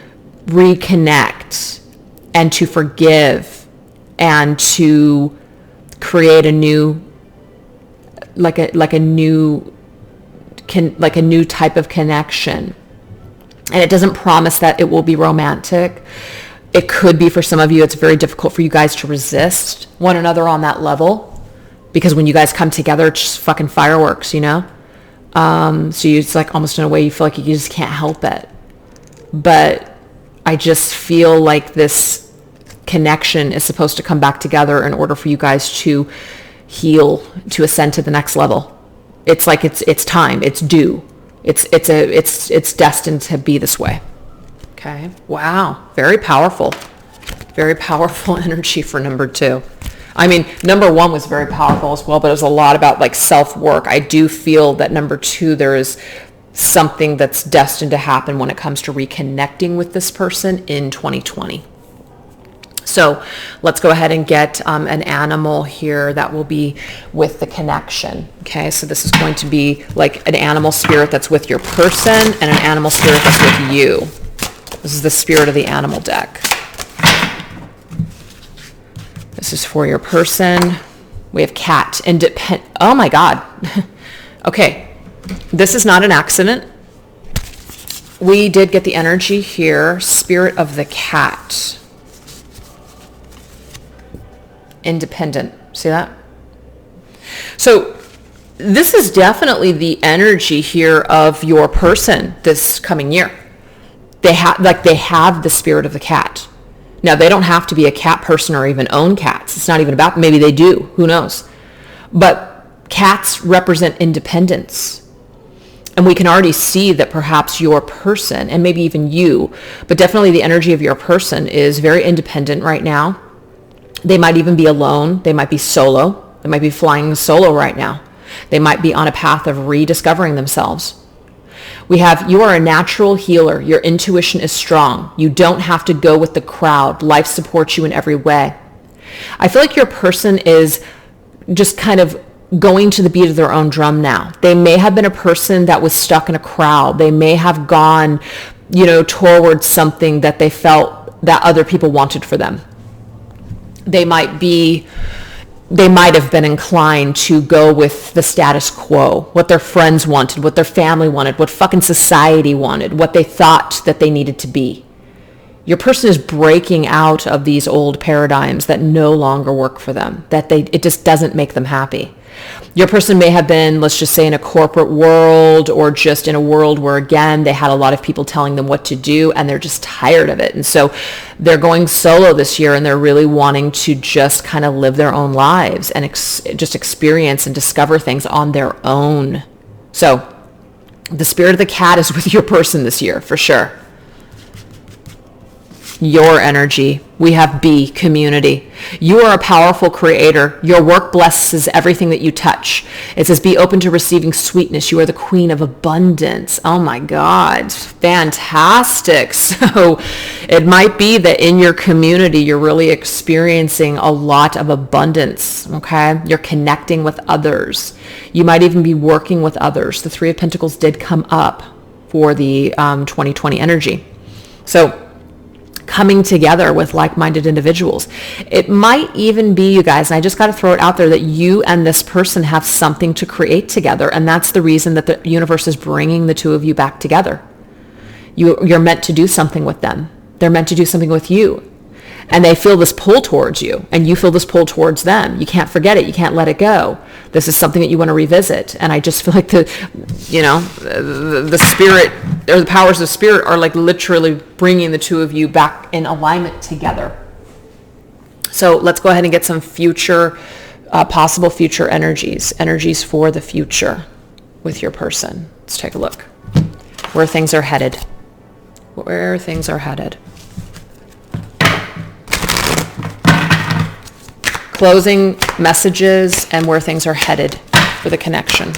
reconnect and to forgive and to create a new, like a new type of connection. And it doesn't promise that it will be romantic. It could be for some of you. It's very difficult for you guys to resist one another on that level, because when you guys come together, it's just fucking fireworks, So it's like almost in a way you feel like you just can't help it. But I just feel like this connection is supposed to come back together in order for you guys to heal, to ascend to the next level. It's like it's time. It's due. It's destined to be this way. Okay. Wow. Very powerful. Very powerful energy for number 2. I mean, number 1 was very powerful as well, but it was a lot about like self-work. I do feel that number 2, there is something that's destined to happen when it comes to reconnecting with this person in 2020. So let's go ahead and get an animal here that will be with the connection. Okay, so this is going to be like an animal spirit that's with your person and an animal spirit that's with you. This is the spirit of the animal deck. This is for your person. We have cat. Oh my God. Okay, this is not an accident. We did get the energy here, spirit of the cat. independent. See that? So this is definitely the energy here of your person this coming year. They have the spirit of the cat. Now, they don't have to be a cat person or even own cats. It's not even about, maybe they do, who knows? But cats represent independence. And we can already see that perhaps your person, and maybe even you, but definitely the energy of your person is very independent right now. They might even be alone. They might be solo. They might be flying solo right now. They might be on a path of rediscovering themselves. We have, you are a natural healer. Your intuition is strong. You don't have to go with the crowd. Life supports you in every way. I feel like your person is just kind of going to the beat of their own drum now. They may have been a person that was stuck in a crowd. They may have gone, towards something that they felt that other people wanted for them. They might have been inclined to go with the status quo, what their friends wanted, what their family wanted, what fucking society wanted, what they thought that they needed to be. Your person is breaking out of these old paradigms that no longer work for them, it just doesn't make them happy. Your person may have been, let's just say, in a corporate world, or just in a world where, again, they had a lot of people telling them what to do, and they're just tired of it. And so they're going solo this year, and they're really wanting to just kind of live their own lives and just experience and discover things on their own. So the spirit of the cat is with your person this year, for sure. Your energy. We have B, community. You are a powerful creator. Your work blesses everything that you touch. It says, be open to receiving sweetness. You are the queen of abundance. Oh my God. Fantastic. So it might be that in your community, you're really experiencing a lot of abundance. Okay. You're connecting with others. You might even be working with others. The Three of Pentacles did come up for the 2020 energy. So coming together with like-minded individuals. It might even be, you guys, and I just got to throw it out there, that you and this person have something to create together, and that's the reason that the universe is bringing the two of you back together. You're meant to do something with them. They're meant to do something with you, and they feel this pull towards you, and you feel this pull towards them. You can't forget it. You can't let it go. This is something that you want to revisit, and I just feel like the spirit, or the powers of spirit, are like literally bringing the two of you back in alignment together. So let's go ahead and get some future, possible future energies for the future with your person. Let's take a look where things are headed. Closing messages and where things are headed for the connection.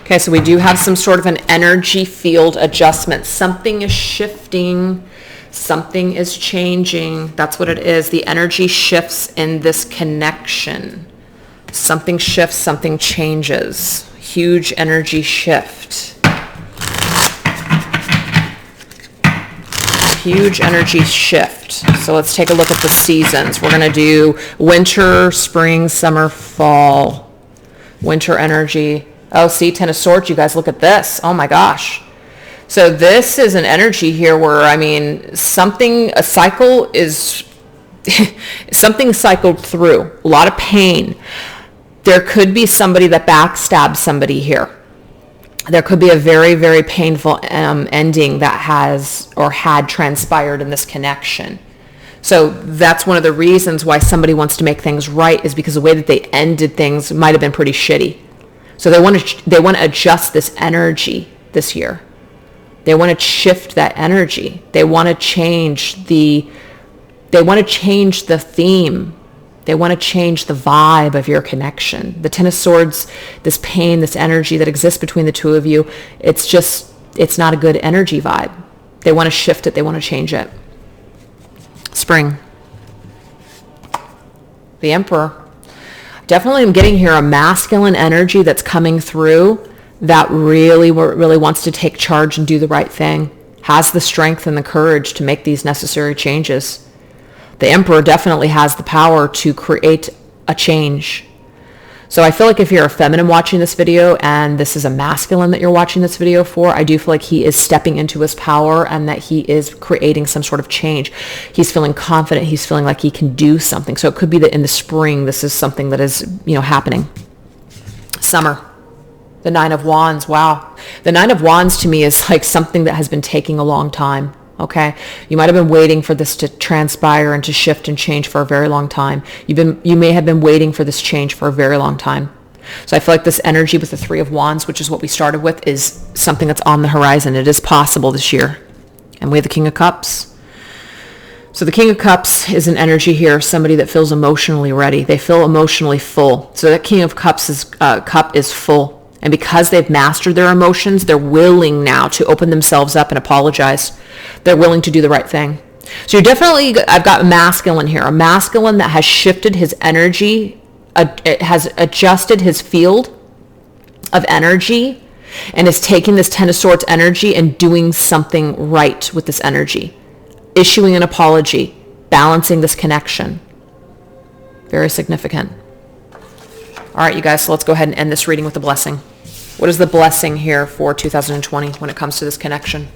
Okay, so we do have some sort of an energy field adjustment. Something is shifting. Something is changing. That's what it is. The energy shifts in this connection. Something shifts, something changes. Huge energy shift. Huge energy shift. So let's take a look at the seasons. We're going to do winter, spring, summer, fall. Winter energy. Oh, see, Ten of Swords, you guys, look at this. Oh my gosh. So this is an energy here where, something cycled through. A lot of pain. There could be somebody that backstabs somebody here. There could be a very, very painful ending that had transpired in this connection. So that's one of the reasons why somebody wants to make things right, is because the way that they ended things might have been pretty shitty. So they want to adjust this energy this year. They want to shift that energy. They want to change the theme. They want to change the vibe of your connection. The Ten of Swords, this pain, this energy that exists between the two of you, it's not a good energy vibe. They want to shift it. They want to change it. Spring. The Emperor. Definitely I'm getting here a masculine energy that's coming through that really wants to take charge and do the right thing, has the strength and the courage to make these necessary changes. The Emperor definitely has the power to create a change. So I feel like if you're a feminine watching this video and this is a masculine that you're watching this video for, I do feel like he is stepping into his power and that he is creating some sort of change. He's feeling confident. He's feeling like he can do something. So it could be that in the spring, this is something that is, happening. Summer. The Nine of Wands. Wow. The Nine of Wands to me is like something that has been taking a long time. Okay. You might have been waiting for this to transpire and to shift and change for a very long time. You may have been waiting for this change for a very long time. So I feel like this energy with the Three of Wands, which is what we started with, is something that's on the horizon. It is possible this year. And we have the King of Cups. So the King of Cups is an energy here, somebody that feels emotionally ready. They feel emotionally full. So that King of Cups cup is full. And because they've mastered their emotions, they're willing now to open themselves up and apologize. They're willing to do the right thing. So I've got a masculine here, a masculine that has shifted his energy, it has adjusted his field of energy and is taking this Ten of Swords energy and doing something right with this energy, issuing an apology, balancing this connection. Very significant. All right, you guys, so let's go ahead and end this reading with a blessing. What is the blessing here for 2020 when it comes to this connection?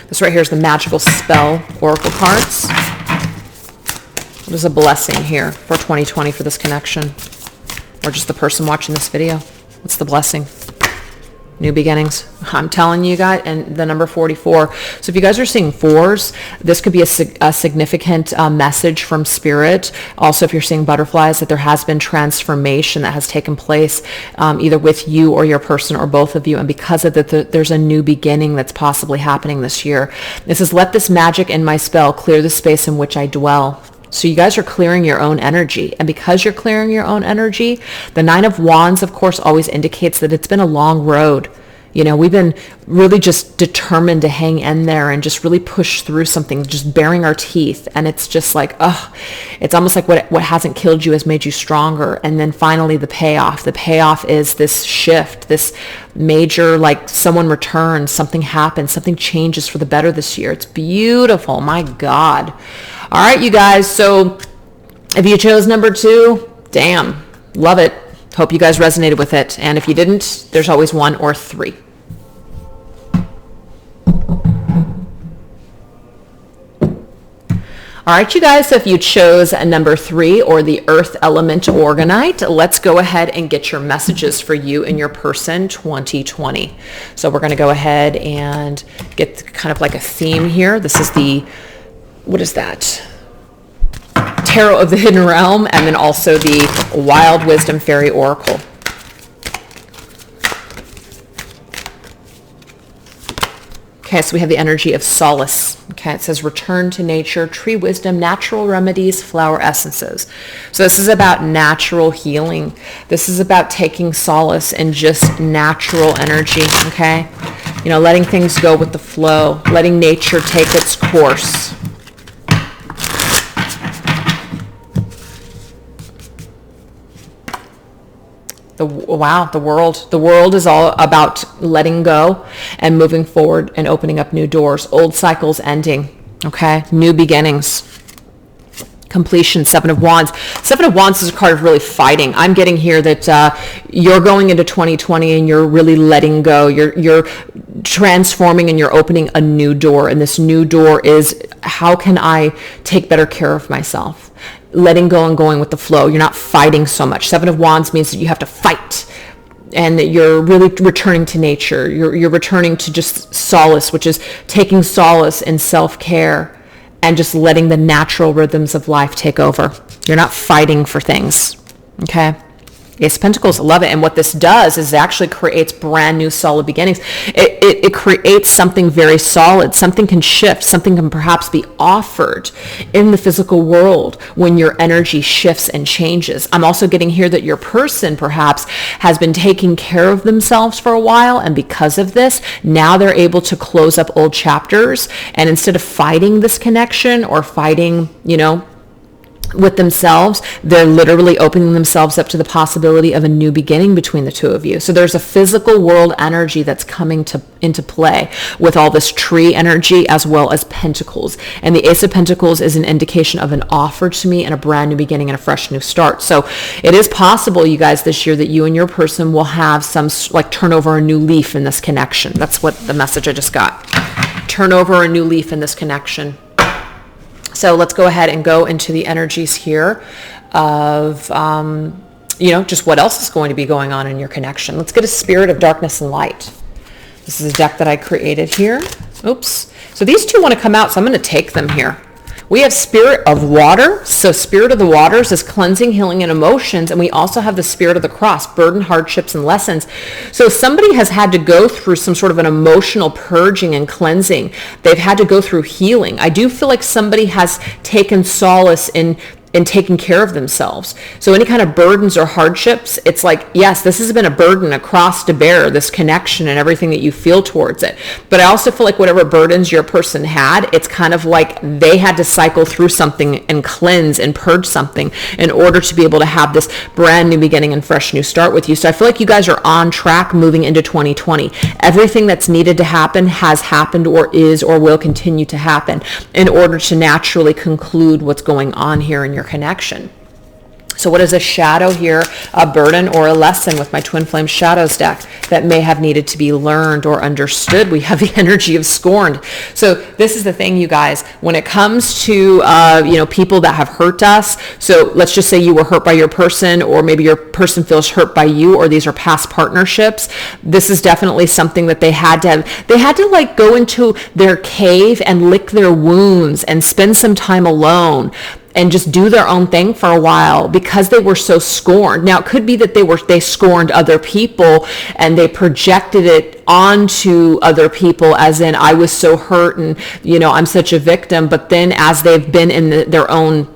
This right here is the magical spell oracle cards. What is a blessing here for 2020 for this connection? Or just the person watching this video? What's the blessing? New beginnings. I'm telling you guys, and the number 44. So if you guys are seeing fours, this could be a significant message from spirit. Also, if you're seeing butterflies, that there has been transformation that has taken place either with you or your person or both of you. And because of that, there's a new beginning that's possibly happening this year. It says, let this magic in my spell clear the space in which I dwell. So you guys are clearing your own energy. And because you're clearing your own energy, the Nine of Wands, of course, always indicates that it's been a long road. We've been really just determined to hang in there and just really push through something, just baring our teeth. And it's just like, it's almost like what hasn't killed you has made you stronger. And then finally the payoff. The payoff is this shift, this major, like someone returns, something happens, something changes for the better this year. It's beautiful. My God. All right, you guys. So if you chose number 2, damn, love it. Hope you guys resonated with it. And if you didn't, there's always 1 or 3. All right, you guys, so if you chose a number 3 or the earth element Orgonite, let's go ahead and get your messages for you and your person 2020. So we're going to go ahead and get kind of like a theme here. This is what is that? Tarot of the Hidden Realm, and then also the Wild Wisdom Fairy Oracle. Okay, so we have the energy of solace. Okay, it says return to nature, tree wisdom, natural remedies, flower essences. So this is about natural healing. This is about taking solace in just natural energy, okay? Letting things go with the flow, letting nature take its course. The world is all about letting go and moving forward and opening up new doors. Old cycles ending, okay? New beginnings. Completion, Seven of Wands. Seven of Wands is a card of really fighting. I'm getting here that you're going into 2020 and you're really letting go. You're transforming and you're opening a new door. And this new door is, how can I take better care of myself? Letting go and going with the flow. You're not fighting so much. Seven of Wands means that you have to fight, and that you're really returning to nature. You're returning to just solace, which is taking solace in self-care and just letting the natural rhythms of life take over. You're not fighting for things. Okay? Ace of Pentacles, love it. And what this does is it actually creates brand new solid beginnings. It creates something very solid. Something can shift. Something can perhaps be offered in the physical world when your energy shifts and changes. I'm also getting here that your person perhaps has been taking care of themselves for a while, and because of this, now they're able to close up old chapters, and instead of fighting this connection or fighting, with themselves, they're literally opening themselves up to the possibility of a new beginning between the two of you. So there's a physical world energy that's coming into play with all this tree energy as well as pentacles. And the Ace of Pentacles is an indication of an offer to me and a brand new beginning and a fresh new start. So it is possible, you guys, this year that you and your person will have some like turn over a new leaf in this connection. That's what the message I just got. Turn over a new leaf in this connection. So let's go ahead and go into the energies here of, just what else is going to be going on in your connection. Let's get a spirit of darkness and light. This is a deck that I created here. Oops. So these two want to come out, so I'm going to take them here. We have spirit of water. So spirit of the waters is cleansing, healing, and emotions. And we also have the spirit of the cross, burden, hardships, and lessons. So somebody has had to go through some sort of an emotional purging and cleansing. They've had to go through healing. I do feel like somebody has taken solace in taking care of themselves. So any kind of burdens or hardships, it's like, yes, this has been a burden, a cross to bear, this connection and everything that you feel towards it. But I also feel like whatever burdens your person had, it's kind of like they had to cycle through something and cleanse and purge something in order to be able to have this brand new beginning and fresh new start with you. So I feel like you guys are on track moving into 2020. Everything that's needed to happen has happened or is or will continue to happen in order to naturally conclude what's going on here in your connection. So what is a shadow here, a burden or a lesson with my Twin Flame Shadows deck that may have needed to be learned or understood? We have the energy of scorned. So this is the thing, you guys, when it comes to, people that have hurt us. So let's just say you were hurt by your person, or maybe your person feels hurt by you, or these are past partnerships. This is definitely something that they had to like go into their cave and lick their wounds and spend some time alone and just do their own thing for a while because they were so scorned. Now, it could be that they scorned other people and they projected it onto other people, as in, I was so hurt and, I'm such a victim. But then as they've been in their own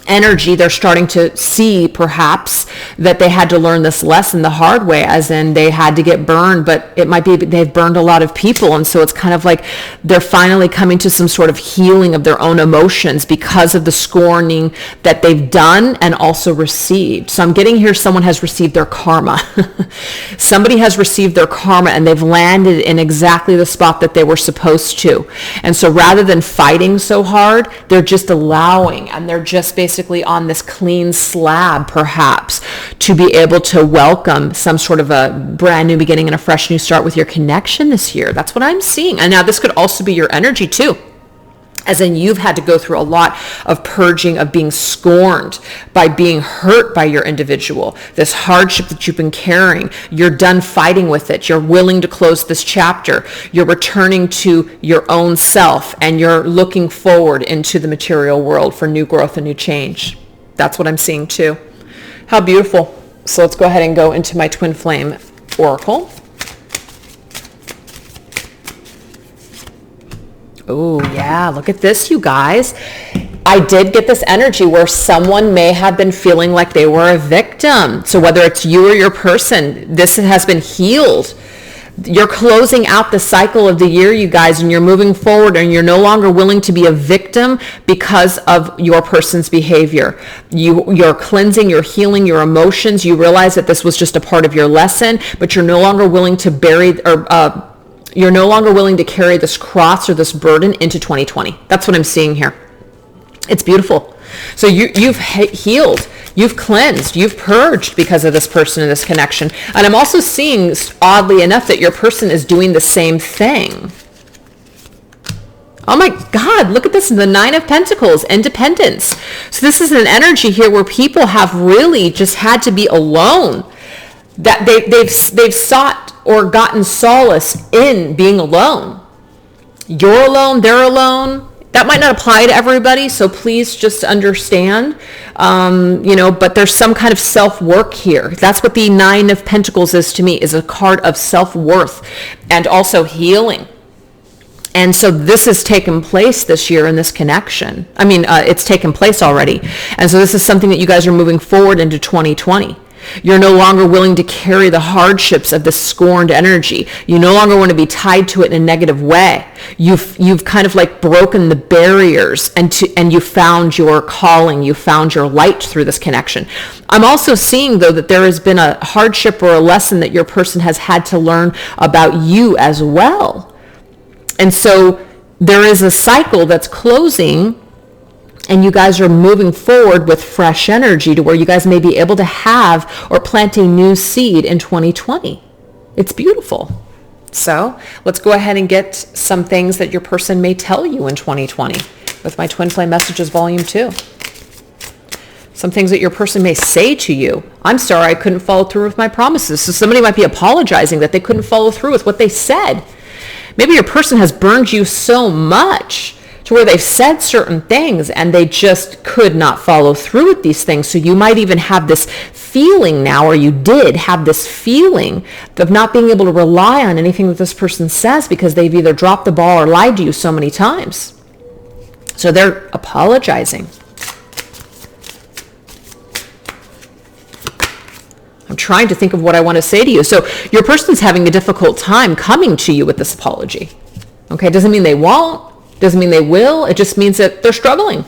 energy, they're starting to see perhaps that they had to learn this lesson the hard way, as in they had to get burned, but it might be they've burned a lot of people. And so it's kind of like they're finally coming to some sort of healing of their own emotions because of the scorning that they've done and also received. So I'm getting here, someone has received their karma. Somebody has received their karma and they've landed in exactly the spot that they were supposed to. And so rather than fighting so hard, they're just allowing, and they're just basically on this clean slab, perhaps, to be able to welcome some sort of a brand new beginning and a fresh new start with your connection this year. That's what I'm seeing. And now this could also be your energy too, as in you've had to go through a lot of purging, of being scorned, by being hurt by your individual, this hardship that you've been carrying. You're done fighting with it. You're willing to close this chapter. You're returning to your own self, and you're looking forward into the material world for new growth and new change. That's what I'm seeing too. How beautiful. So let's go ahead and go into my Twin Flame Oracle. Oh, yeah. Look at this, you guys. I did get this energy where someone may have been feeling like they were a victim. So whether it's you or your person, this has been healed. You're closing out the cycle of the year, you guys, and you're moving forward, and you're no longer willing to be a victim because of your person's behavior. You're cleansing, you're healing your emotions. You realize that this was just a part of your lesson, but you're no longer willing to you're no longer willing to carry this cross or this burden into 2020. That's what I'm seeing here. It's beautiful. So you've healed, you've cleansed, you've purged because of this person and this connection. And I'm also seeing, oddly enough, that your person is doing the same thing. Oh my God, look at this, the Nine of Pentacles, independence. So this is an energy here where people have really just had to be alone. That they've sought or gotten solace in being alone. You're alone, they're alone. That might not apply to everybody, so please just understand, but there's some kind of self-work here. That's what the Nine of Pentacles is to me, is a card of self-worth and also healing. And so this has taken place this year in this connection. It's taken place already. And so this is something that you guys are moving forward into 2020. You're no longer willing to carry the hardships of the scorned energy. You no longer want to be tied to it in a negative way. You've kind of like broken the barriers and you found your calling. You found your light through this connection. I'm also seeing, though, that there has been a hardship or a lesson that your person has had to learn about you as well. And so there is a cycle that's closing, and you guys are moving forward with fresh energy to where you guys may be able to have or plant a new seed in 2020. It's beautiful. So let's go ahead and get some things that your person may tell you in 2020 with my Twin Flame Messages Volume 2. Some things that your person may say to you. I'm sorry, I couldn't follow through with my promises. So somebody might be apologizing that they couldn't follow through with what they said. Maybe your person has burned you so much to where they've said certain things and they just could not follow through with these things. So you might even have this feeling now, or you did have this feeling of not being able to rely on anything that this person says because they've either dropped the ball or lied to you so many times. So they're apologizing. I'm trying to think of what I want to say to you. So your person's having a difficult time coming to you with this apology. Okay, it doesn't mean they won't. Doesn't mean they will. It just means that they're struggling.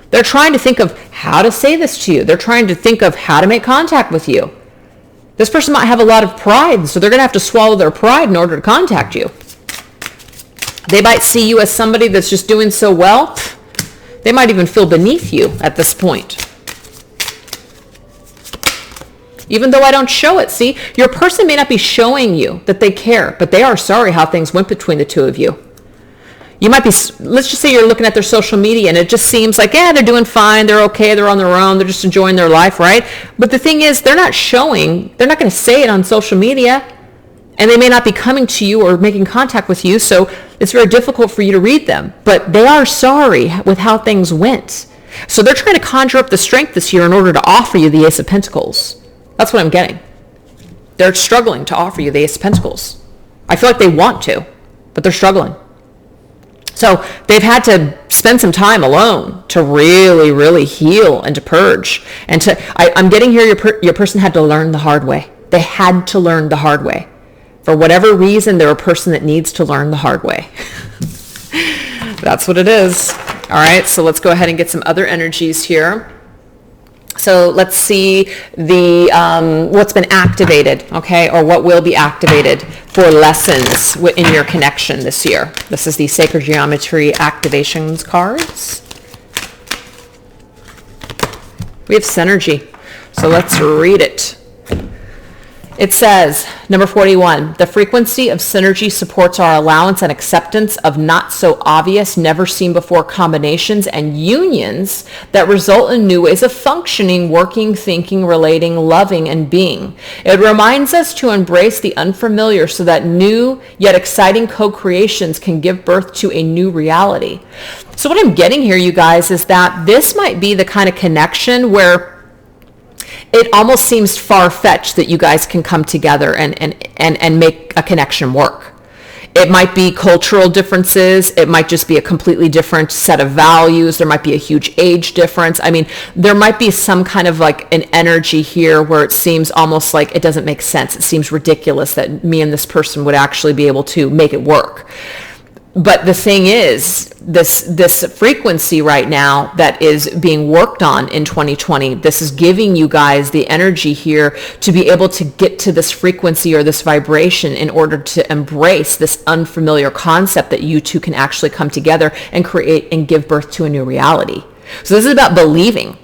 They're trying to think of how to say this to you. They're trying to think of how to make contact with you. This person might have a lot of pride, so they're going to have to swallow their pride in order to contact you. They might see you as somebody that's just doing so well. They might even feel beneath you at this point. Even though I don't show it, see, your person may not be showing you that they care, but they are sorry how things went between the two of you. You might be, let's just say you're looking at their social media and it just seems like, yeah, they're doing fine, they're okay, they're on their own, they're just enjoying their life, right? But the thing is, they're not showing, they're not going to say it on social media, and they may not be coming to you or making contact with you, so it's very difficult for you to read them. But they are sorry with how things went. So they're trying to conjure up the strength this year in order to offer you the Ace of Pentacles. That's what I'm getting. They're struggling to offer you the Ace of Pentacles. I feel like they want to, but they're struggling. So they've had to spend some time alone to really, really heal and to purge. And I'm getting here, your person had to learn the hard way. They had to learn the hard way. For whatever reason, they're a person that needs to learn the hard way. That's what it is. All right, so let's go ahead and get some other energies here. So let's see the what's been activated, okay, or what will be activated for lessons in your connection this year. This is the Sacred Geometry Activations cards. We have Synergy, so let's read it. It says, number 41, the frequency of synergy supports our allowance and acceptance of not so obvious, never seen before combinations and unions that result in new ways of functioning, working, thinking, relating, loving, and being. It reminds us to embrace the unfamiliar so that new yet exciting co-creations can give birth to a new reality. So what I'm getting here, you guys, is that this might be the kind of connection where it almost seems far-fetched that you guys can come together and make a connection work. It might be cultural differences. It might just be a completely different set of values. There might be a huge age difference. I mean, there might be some kind of like an energy here where it seems almost like it doesn't make sense. It seems ridiculous that me and this person would actually be able to make it work. But the thing is, this frequency right now that is being worked on in 2020, this is giving you guys the energy here to be able to get to this frequency or this vibration in order to embrace this unfamiliar concept that you two can actually come together and create and give birth to a new reality. So this is about believing.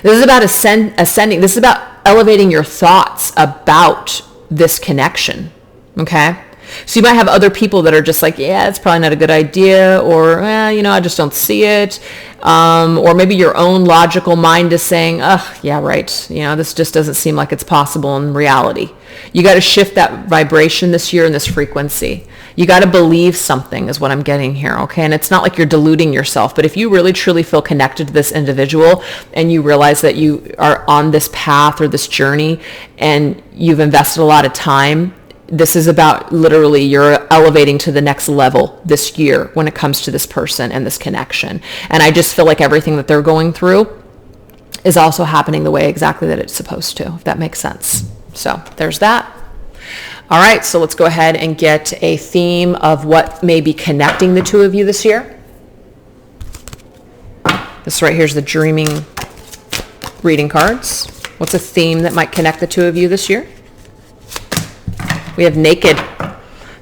This is about ascending. This is about elevating your thoughts about this connection. Okay? So you might have other people that are just like, yeah, it's probably not a good idea, or, I just don't see it. Or maybe your own logical mind is saying, yeah, right. This just doesn't seem like it's possible in reality. You got to shift that vibration this year and this frequency. You got to believe something is what I'm getting here, okay? And it's not like you're deluding yourself, but if you really truly feel connected to this individual and you realize that you are on this path or this journey and you've invested a lot of time, this is about literally you're elevating to the next level this year when it comes to this person and this connection. And I just feel like everything that they're going through is also happening the way exactly that it's supposed to, if that makes sense. So there's that. All right, so let's go ahead and get a theme of what may be connecting the two of you this year. This right here is the dreaming reading cards. What's a theme that might connect the two of you this year? We have naked.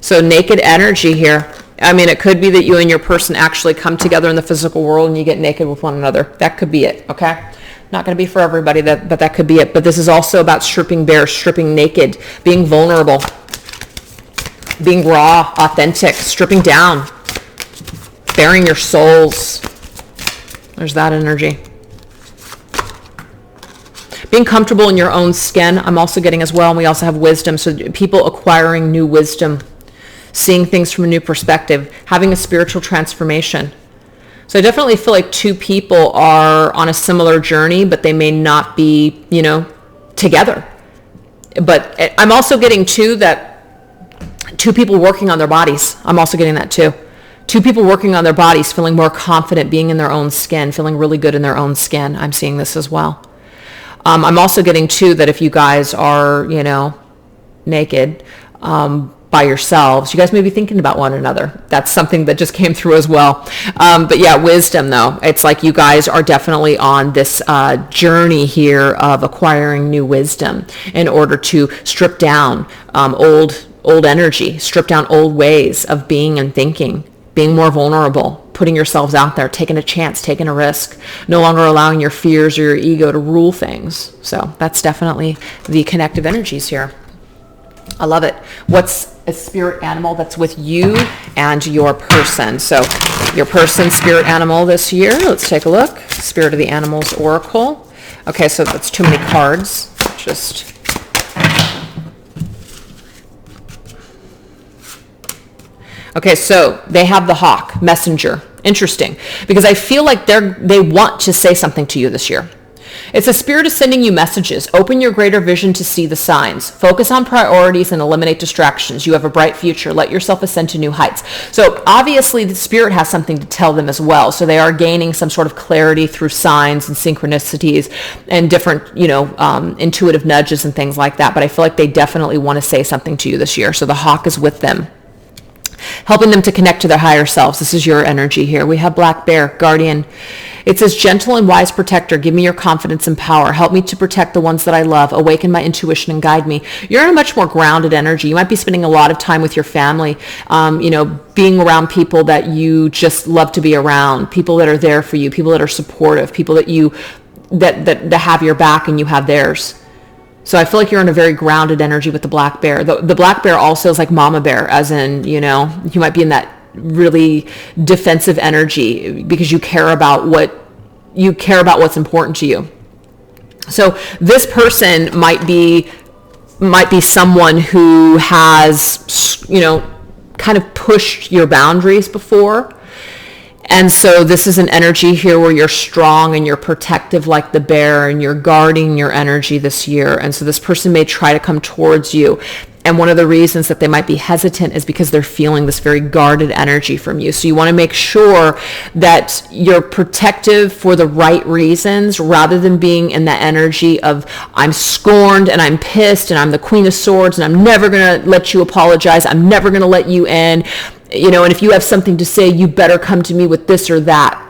So naked energy here. I mean, it could be that you and your person actually come together in the physical world and you get naked with one another. That could be it, okay? Not going to be for everybody, but that could be it. But this is also about stripping bare, stripping naked, being vulnerable, being raw, authentic, stripping down, bearing your souls. There's that energy. Being comfortable in your own skin, I'm also getting as well. And we also have wisdom. So people acquiring new wisdom, seeing things from a new perspective, having a spiritual transformation. So I definitely feel like two people are on a similar journey, but they may not be, together. But I'm also getting too that two people working on their bodies. I'm also getting that too. Two people working on their bodies, feeling more confident, being in their own skin, feeling really good in their own skin. I'm seeing this as well. I'm also getting too that if you guys are, naked, by yourselves, you guys may be thinking about one another. That's something that just came through as well. But yeah, wisdom though. It's like you guys are definitely on this journey here of acquiring new wisdom in order to strip down old energy, strip down old ways of being and thinking, being more vulnerable, putting yourselves out there, taking a chance, taking a risk, no longer allowing your fears or your ego to rule things. So that's definitely the connective energies here. I love it. What's a spirit animal that's with you and your person? So your person's spirit animal this year. Let's take a look. Spirit of the Animals Oracle. Okay, so that's too many cards. Okay, so they have the hawk, messenger. Interesting, because I feel like they want to say something to you this year. It's a spirit is sending you messages. Open your greater vision to see the signs. Focus on priorities and eliminate distractions. You have a bright future. Let yourself ascend to new heights. So obviously the spirit has something to tell them as well. So they are gaining some sort of clarity through signs and synchronicities and different, intuitive nudges and things like that. But I feel like they definitely want to say something to you this year. So the hawk is with them, helping them to connect to their higher selves. This is your energy here. We have Black Bear, Guardian. It says, gentle and wise protector, give me your confidence and power. Help me to protect the ones that I love. Awaken my intuition and guide me. You're in a much more grounded energy. You might be spending a lot of time with your family, being around people that you just love to be around, people that are there for you, people that are supportive, people that that have your back and you have theirs. So I feel like you're in a very grounded energy with the black bear. The black bear also is like mama bear, as in, you might be in that really defensive energy because you care about what's important to you. So this person might be someone who has, kind of pushed your boundaries before. And so this is an energy here where you're strong and you're protective like the bear and you're guarding your energy this year. And so this person may try to come towards you. And one of the reasons that they might be hesitant is because they're feeling this very guarded energy from you. So you want to make sure that you're protective for the right reasons rather than being in that energy of I'm scorned and I'm pissed and I'm the Queen of Swords and I'm never going to let you apologize. I'm never going to let you in. And if you have something to say, you better come to me with this or that.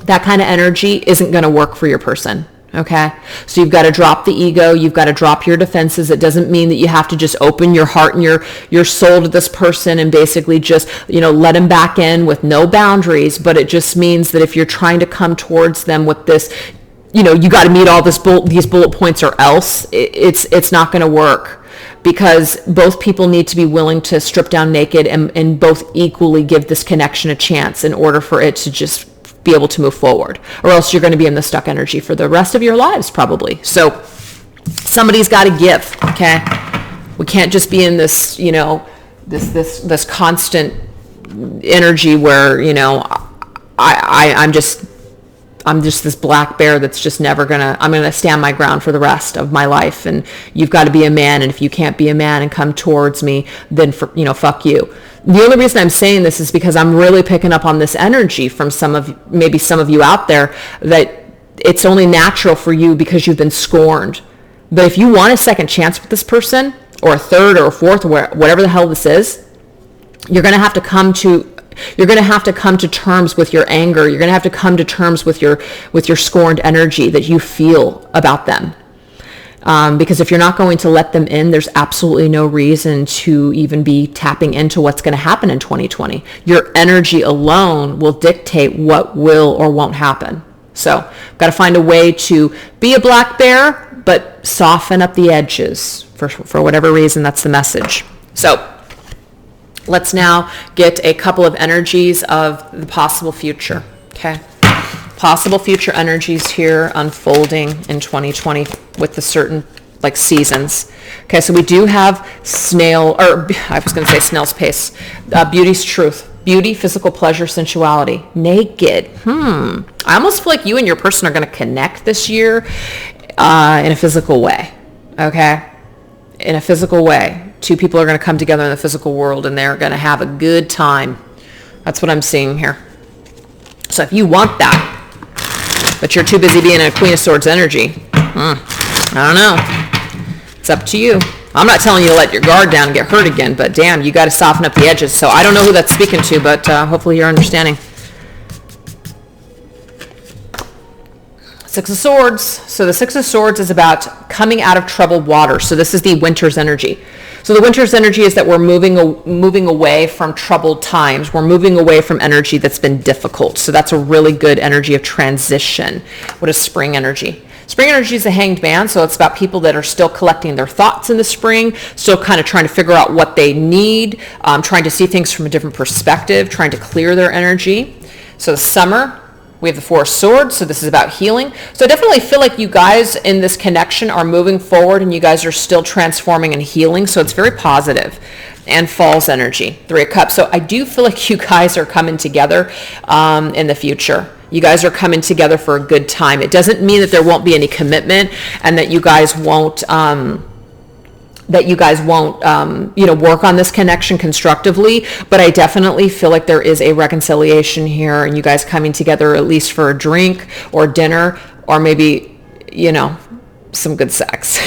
That kind of energy isn't going to work for your person. Okay, so you've got to drop the ego. You've got to drop your defenses. It doesn't mean that you have to just open your heart and your soul to this person and basically just, let him back in with no boundaries. But it just means that if you're trying to come towards them with this, you got to meet all these bullet points or else it's not going to work. Because both people need to be willing to strip down naked and both equally give this connection a chance in order for it to just be able to move forward, or else you're going to be in the stuck energy for the rest of your lives probably. So somebody's got to give. Okay, we can't just be in this this constant energy where I'm just this black bear that's just never I'm gonna stand my ground for the rest of my life. And you've got to be a man, and if you can't be a man and come towards me, then fuck you. The only reason I'm saying this is because I'm really picking up on this energy from some of you out there that it's only natural for you because you've been scorned. But if you want a second chance with this person, or a third or a fourth, or whatever the hell this is, you're going to have to come to terms with your anger. You're going to have to come to terms with your scorned energy that you feel about them. Because if you're not going to let them in, there's absolutely no reason to even be tapping into what's going to happen in 2020. Your energy alone will dictate what will or won't happen. So, got to find a way to be a black bear, but soften up the edges for whatever reason. That's the message. So, let's now get a couple of energies of the possible future. Okay. Possible future energies here unfolding in 2020 with the certain like seasons. Okay, so we do have snail's pace. Beauty's truth. Beauty, physical pleasure, sensuality. Naked. I almost feel like you and your person are going to connect this year in a physical way. Okay? In a physical way. Two people are going to come together in the physical world and they're going to have a good time. That's what I'm seeing here. So if you want that, but you're too busy being a Queen of Swords energy, I don't know. It's up to you. I'm not telling you to let your guard down and get hurt again, but damn, you got to soften up the edges. So I don't know who that's speaking to, but hopefully you're understanding. Six of Swords. So the Six of Swords is about coming out of troubled water. So this is the Winter's energy. So the Winter's energy is that we're moving away from troubled times. We're moving away from energy that's been difficult. So that's a really good energy of transition. What is Spring energy? Spring energy is a Hanged Man, so it's about people that are still collecting their thoughts in the spring, still kind of trying to figure out what they need, trying to see things from a different perspective, trying to clear their energy. So the Summer, we have the Four of Swords, so this is about healing. So I definitely feel like you guys in this connection are moving forward and you guys are still transforming and healing, so it's very positive. And Fall's energy, Three of Cups. So I do feel like you guys are coming together in the future. You guys are coming together for a good time. It doesn't mean that there won't be any commitment and that you guys won't work on this connection constructively, but I definitely feel like there is a reconciliation here and you guys coming together at least for a drink or dinner or maybe, some good sex.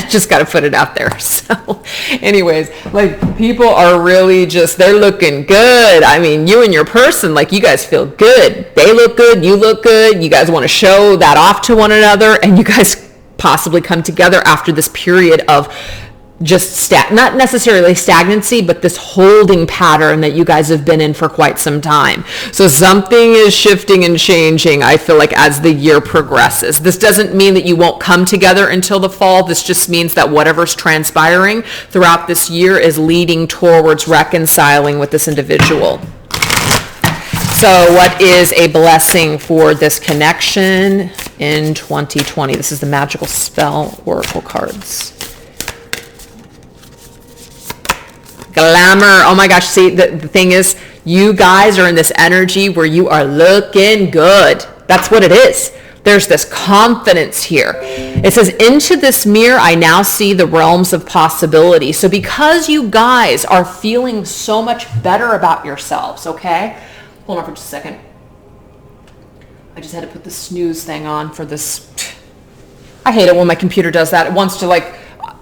Just got to put it out there. So anyways, like people are really they're looking good. I mean, you and your person, like you guys feel good. They look good. You look good. You guys want to show that off to one another and you guys possibly come together after this period of just not necessarily stagnancy, but this holding pattern that you guys have been in for quite some time. So something is shifting and changing, I feel like, as the year progresses. This doesn't mean that you won't come together until the fall. This just means that whatever's transpiring throughout this year is leading towards reconciling with this individual. So what is a blessing for this connection in 2020? This is the Magical Spell Oracle cards. Glamour. Oh my gosh. See, the thing is, you guys are in this energy where you are looking good. That's what it is. There's this confidence here. It says, into this mirror, I now see the realms of possibility. So because you guys are feeling so much better about yourselves, okay? Hold on for just a second. I just had to put the snooze thing on for this. I hate it when my computer does that. It wants to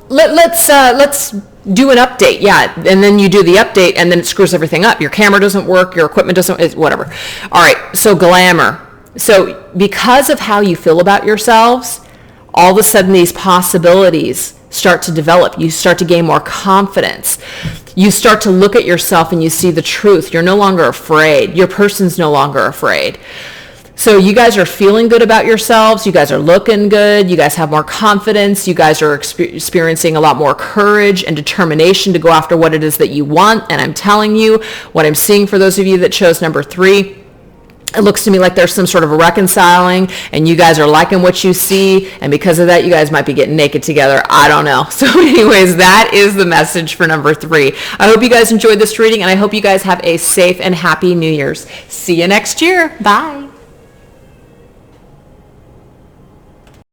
let's do an update. Yeah. And then you do the update and then it screws everything up. Your camera doesn't work. Your equipment doesn't, whatever. All right. So glamour. So because of how you feel about yourselves, all of a sudden these possibilities start to develop. You start to gain more confidence. You start to look at yourself and you see the truth. You're no longer afraid. Your person's no longer afraid. So you guys are feeling good about yourselves. You guys are looking good. You guys have more confidence. You guys are experiencing a lot more courage and determination to go after what it is that you want. And I'm telling you, what I'm seeing for those of you that chose number 3, it looks to me like there's some sort of a reconciling and you guys are liking what you see. And because of that, you guys might be getting naked together. I don't know. So anyways, that is the message for number 3. I hope you guys enjoyed this reading and I hope you guys have a safe and happy New Year's. See you next year. Bye.